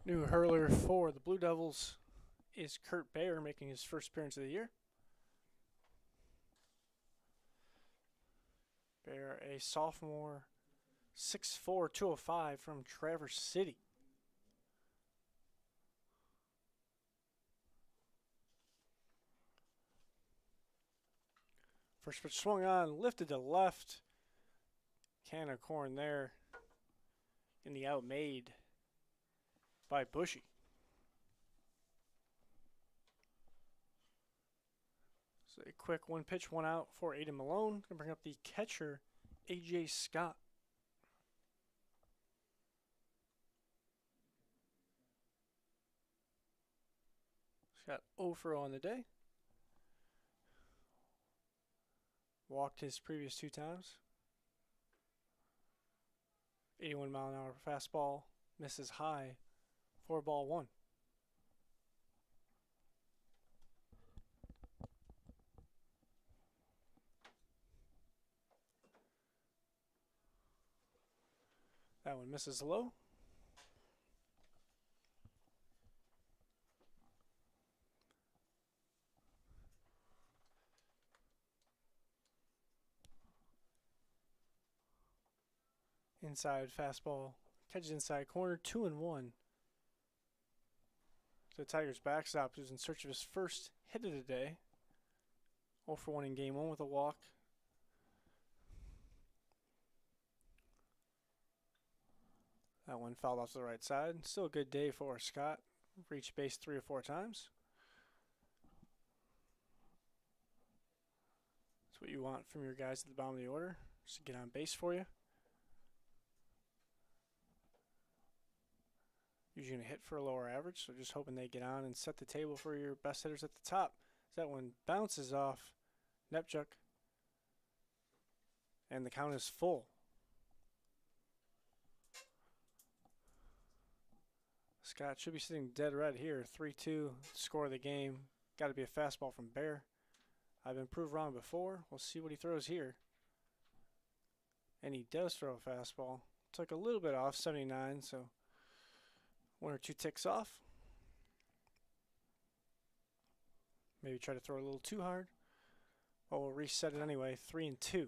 New hurler for the Blue Devils is Kurt Baer, making his first appearance of the year. Baer, a sophomore, 6'4", 205 from Traverse City. First pitch swung on, lifted to left. Can of corn there in the out made by Bushy. So a quick one pitch, one out for Aiden Malone. Going to bring up the catcher, A.J. Scott. Scott 0 for 0 on the day. Walked his previous 2 times. 81 mile an hour fastball, misses high, 4-1. That one misses low. Inside fastball, catches inside corner, 2-1. The Tigers backstop, who's in search of his first hit of the day. 0 for 1 in game 1 with a walk. That one fouled off to the right side. Still a good day for Scott. Reached base 3 or 4 times. That's what you want from your guys at the bottom of the order, just to get on base for you. Usually going to hit for a lower average, so just hoping they get on and set the table for your best hitters at the top. That one bounces off Nepchuk, and the count is full. Scott should be sitting dead right here. 3-2, score of the game. Got to be a fastball from Baer. I've been proved wrong before. We'll see what he throws here. And he does throw a fastball. Took a little bit off, 79, so 1 or 2 ticks off. Maybe try to throw a little too hard. But we'll reset it anyway. 3-2.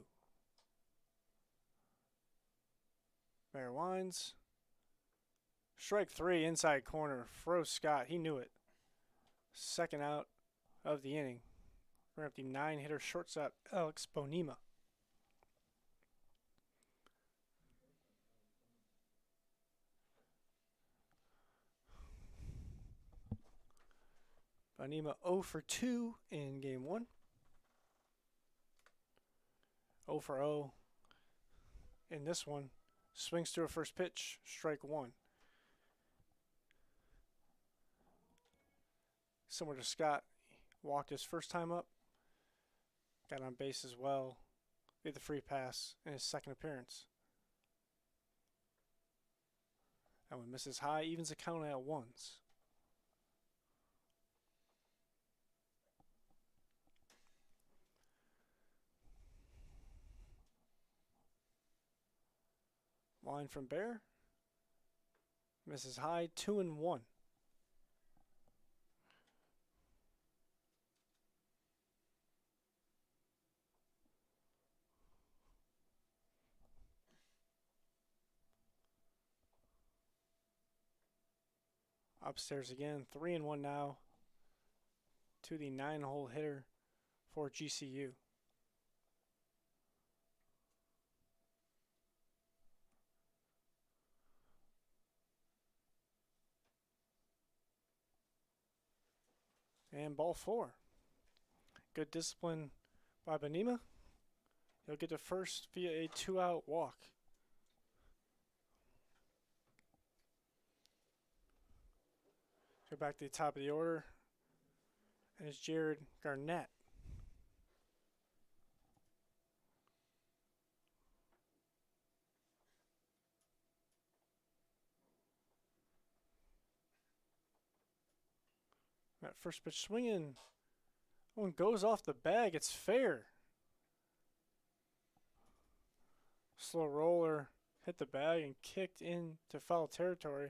Baer winds. Strike 3, inside corner. Froze Scott. He knew it. Second out of the inning. We're up the 9-hitter shortstop, Alex Bonema. Bonema 0 for 2 in game 1. 0 for 0 in this one. Swings through a first pitch, strike 1. Similar to Scott, walked his first time up, got on base as well, did the free pass in his second appearance. That one misses high, evens the count at 1s. Line from Baer, misses high, 2-1. Upstairs again, 3-1 now to the 9-hole hitter for GCU. And ball 4. Good discipline by Bonema. He'll get to first via a 2-out walk. Go back to the top of the order. And it's Jared Garnett. That first pitch swinging. One goes off the bag. It's fair. Slow roller hit the bag and kicked into foul territory.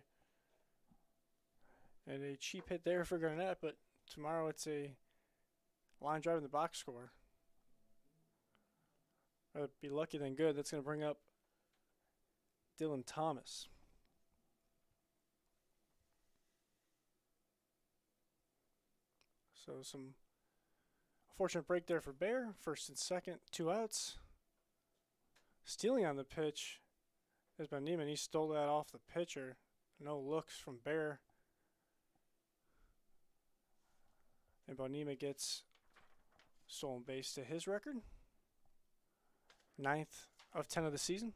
And a cheap hit there for Garnett, but tomorrow it's a line drive in the box score. I'd be lucky than good. That's going to bring up Dylan Thomas. So some fortunate break there for Bear. First and second, 2 outs. Stealing on the pitch is Bonima. He stole that off the pitcher. No looks from Bear. And Bonima gets stolen base to his record. 9th of 10 of the season.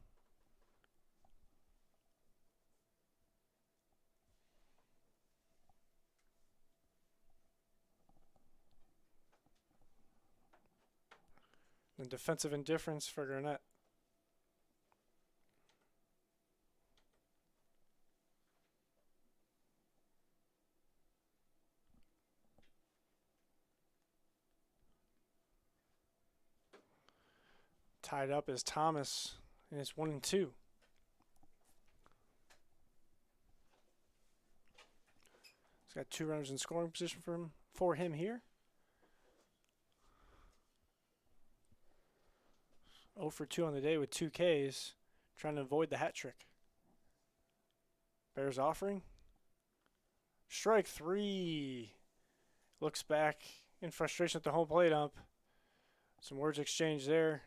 And defensive indifference for Garnett. Tied up is Thomas, and it's 1-2. He's got 2 runners in scoring position for him here. 0 for 2 on the day with 2 Ks, trying to avoid the hat trick. Bears offering. Strike 3. Looks back in frustration at the home plate ump. Some words exchanged there.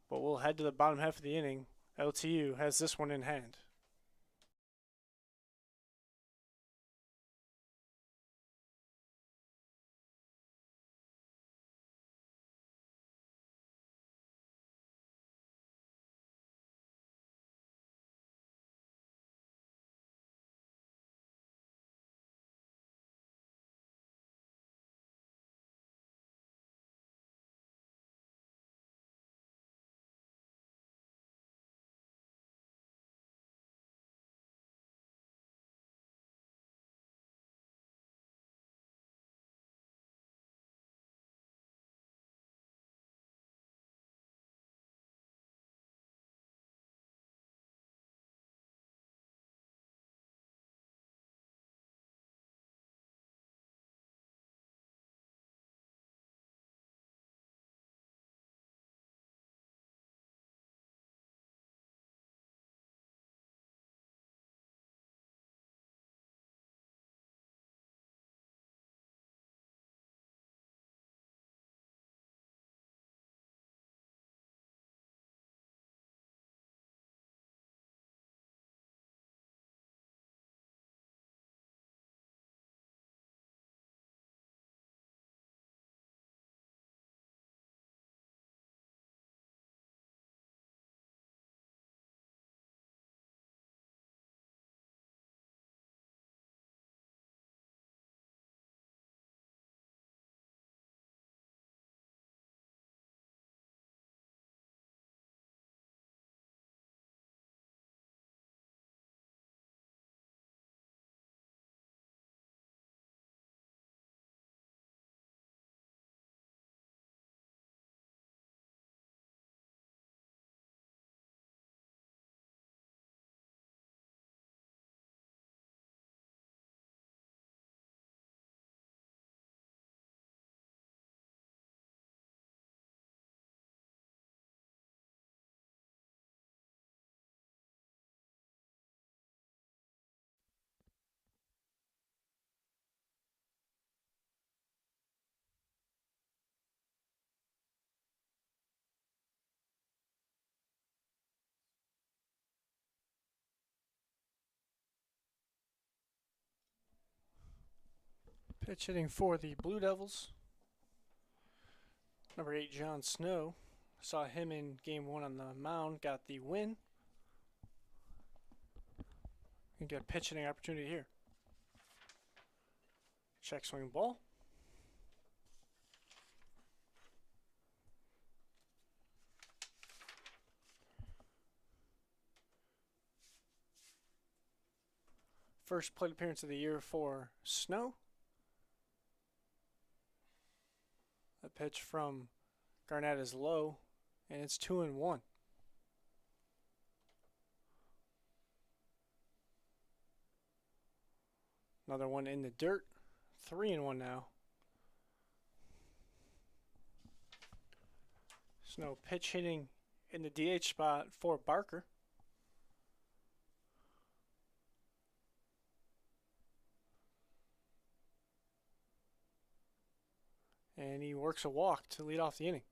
But we'll head to the bottom half of the inning. LTU has this one in hand. Pitch hitting for the Blue Devils. Number 8, John Snow. Saw him in game 1 on the mound, got the win. You get a pitch hitting opportunity here. Check swing ball. First plate appearance of the year for Snow. A pitch from Garnett is low, and it's 2-1. Another one in the dirt. 3-1 now. Snow pitch hitting in the DH spot for Barker. And he works a walk to lead off the inning.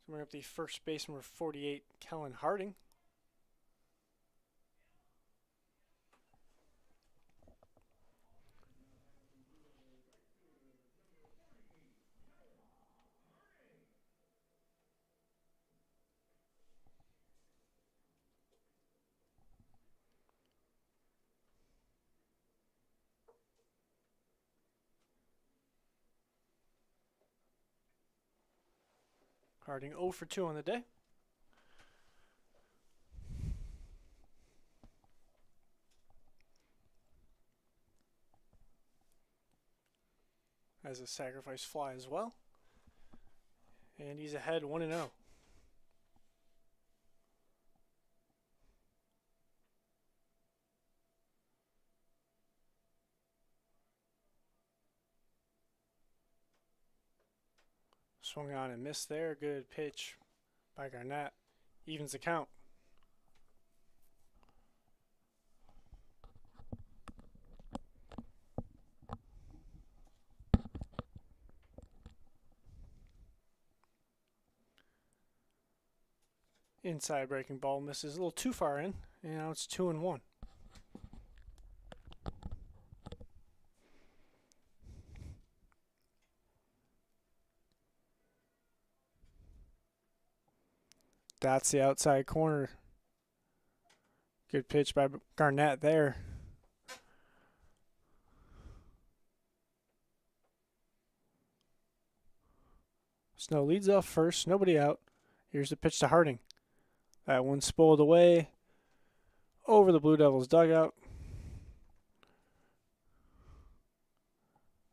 So we're up the first baseman for 48, Kellen Harding. Harding 0 for 2 on the day. Has a sacrifice fly as well. And he's ahead 1-0. Swung on and missed there. Good pitch by Garnett. Evens the count. Inside breaking ball misses a little too far in. And now it's 2-1. That's the outside corner. Good pitch by Garnett there. Snow leads off first. Nobody out. Here's the pitch to Harding. That one spoled away over the Blue Devils dugout.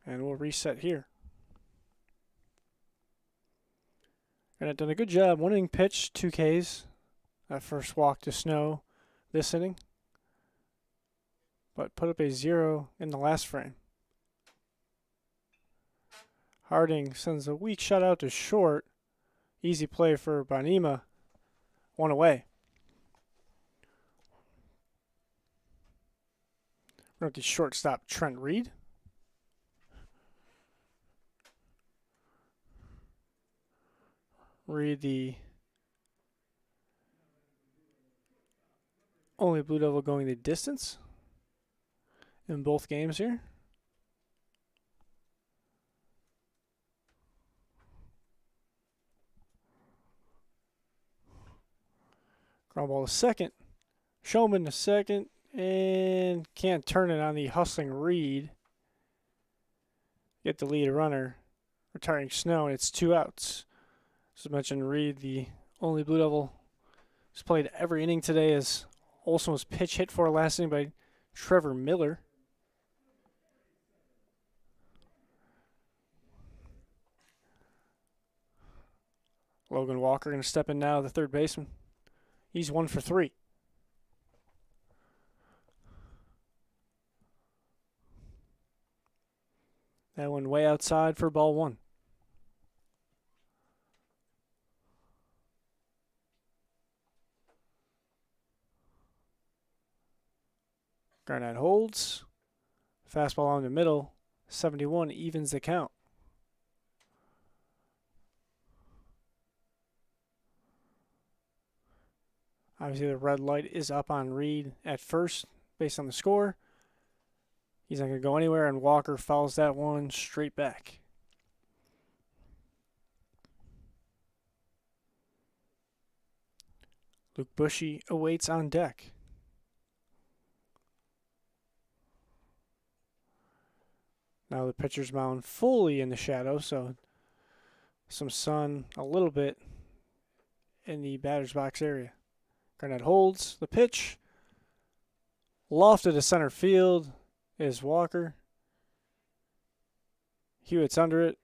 And we'll reset here. And done a good job. 1 inning pitch, 2 Ks. That first walk to Snow this inning. But put up a 0 in the last frame. Harding sends a weak shot out to short. Easy play for Bonema. 1 away. Rookie shortstop Trent Reed. Reed, the only Blue Devil going the distance in both games here. Ground ball to second. Showman to second. And can't turn it on the hustling Reed. Get the lead runner. Retiring Snow, and it's 2 outs. As I mentioned, Reed, the only Blue Devil, has played every inning today, as Olsen was pitch hit for last inning by Trevor Miller. Logan Walker going to step in now, the third baseman. He's 1 for 3. That one way outside for ball 1. Garnett holds. Fastball on the middle. 71 evens the count. Obviously, the red light is up on Reed at first based on the score. He's not going to go anywhere, and Walker fouls that one straight back. Luke Bushy awaits on deck. Now the pitcher's mound fully in the shadow, so some sun a little bit in the batter's box area. Garnett holds the pitch. Lofted to center field is Walker. Hewitt's under it.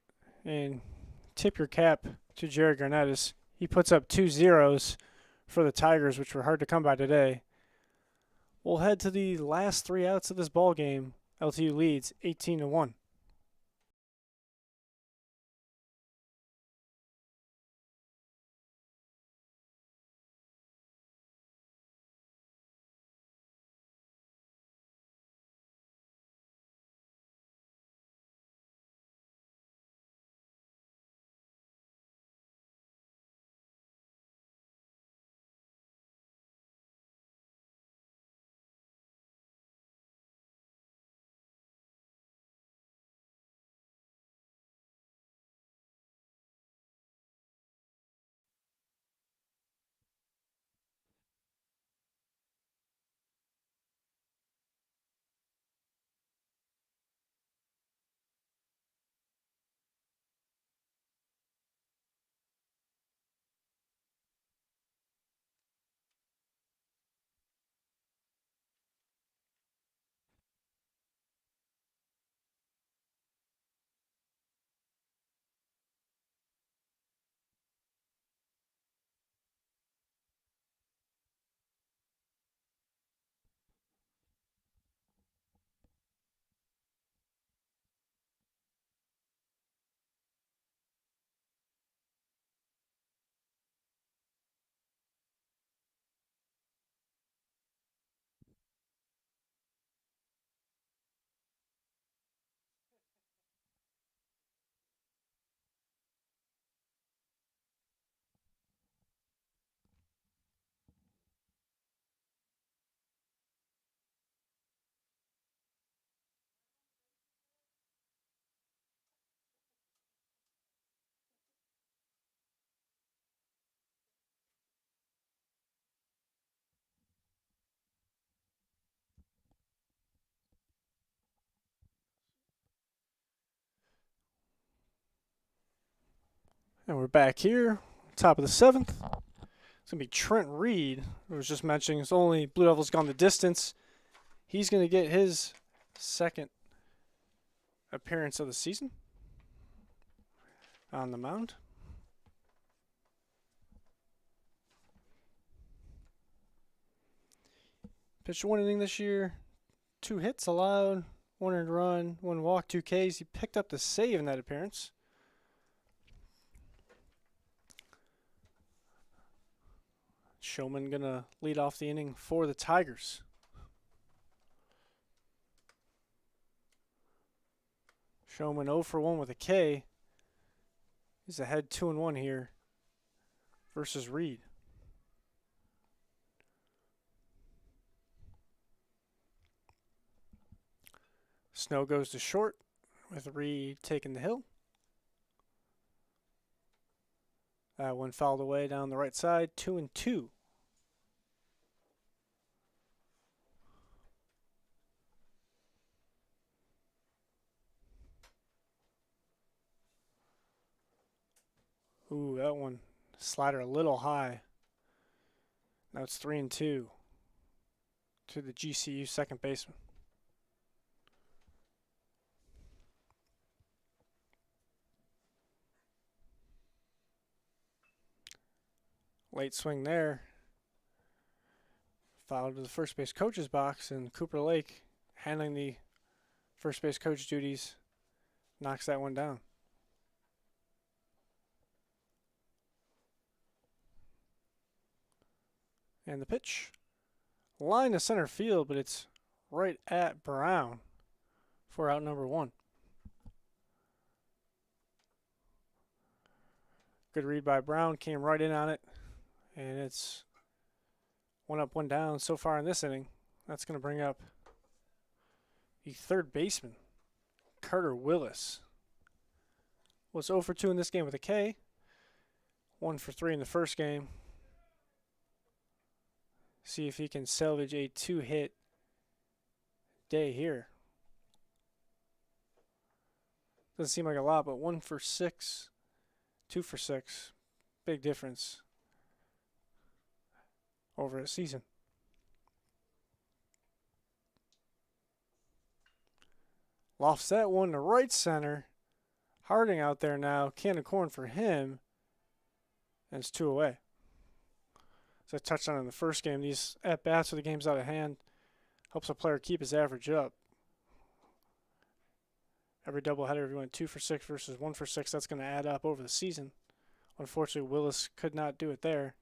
And tip your cap to Jared Garnett as he puts up 2 zeros for the Tigers, which were hard to come by today. We'll head to the last 3 outs of this ball game. LTU leads 18-1. And we're back here, top of the 7th. It's going to be Trent Reed. I was just mentioning it's only Blue Devils gone the distance. He's going to get his second appearance of the season on the mound. Pitched 1 inning this year, 2 hits allowed, 1 earned run, 1 walk, 2 Ks. He picked up the save in that appearance. Showman gonna lead off the inning for the Tigers. Showman 0 for 1 with a K. He's ahead 2-1 here versus Reed. Snow goes to short with Reed taking the hill. That one fouled away down the right side, 2-2. Ooh, that one slider a little high. Now it's 3-2 to the GCU second baseman. Late swing there. Foul to the first base coach's box, and Cooper Lake, handling the first base coach duties, knocks that one down. And the pitch. Line to center field, but it's right at Brown for out number 1. Good read by Brown, came right in on it. And it's 1 up, 1 down so far in this inning. That's going to bring up the third baseman, Carter Willis. Was 0 for 2 in this game with a K. 1 for 3 in the first game. See if he can salvage a 2-hit day here. Doesn't seem like a lot, but 1 for 6, 2 for 6. Big difference over a season. Lofts that one to right center. Harding out there now. Can of corn for him. And it's 2 away. As I touched on in the first game, these at-bats are the game's out of hand. Helps a player keep his average up. Every doubleheader, if you went 2 for 6 versus 1 for 6, that's going to add up over the season. Unfortunately, Willis could not do it there.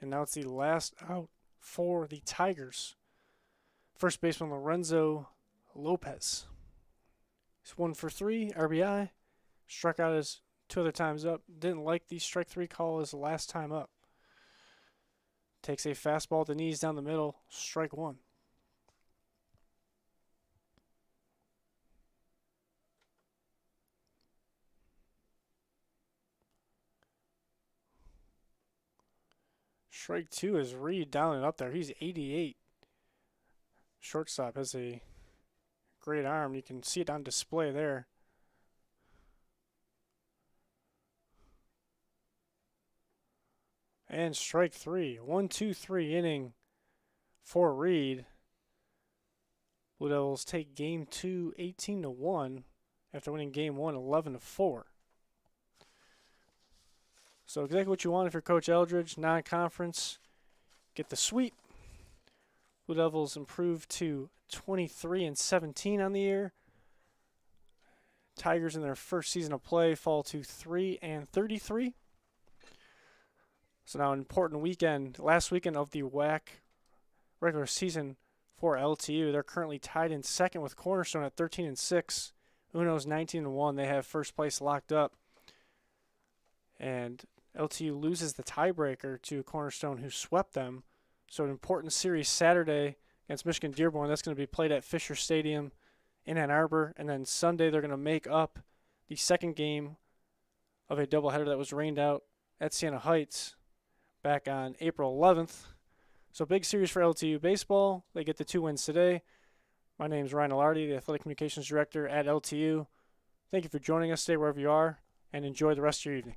And now it's the last out for the Tigers. First baseman Lorenzo Lopez. He's 1 for 3, RBI. Struck out his 2 other times up. Didn't like the strike 3 call his last time up. Takes a fastball at the knees down the middle. Strike 1. Strike 2 is Reed down and up there. He's 88. Shortstop has a great arm. You can see it on display there. And strike 3. 1-2-3 inning for Reed. Blue Devils take game 2 18-1 after winning game 1 11-4. So exactly what you want if you're Coach Eldridge. Non-conference, get the sweep. Blue Devils improve to 23-17 on the year. Tigers in their first season of play fall to 3-33. So now an important weekend, last weekend of the WAC regular season for LTU. They're currently tied in second with Cornerstone at 13-6. Uno's 19-1. They have first place locked up. And LTU loses the tiebreaker to Cornerstone, who swept them. So an important series Saturday against Michigan Dearborn. That's going to be played at Fisher Stadium in Ann Arbor. And then Sunday they're going to make up the second game of a doubleheader that was rained out at Siena Heights back on April 11th. So big series for LTU baseball. They get the 2 wins today. My name is Ryan Alardi, the Athletic Communications Director at LTU. Thank you for joining us today wherever you are, and enjoy the rest of your evening.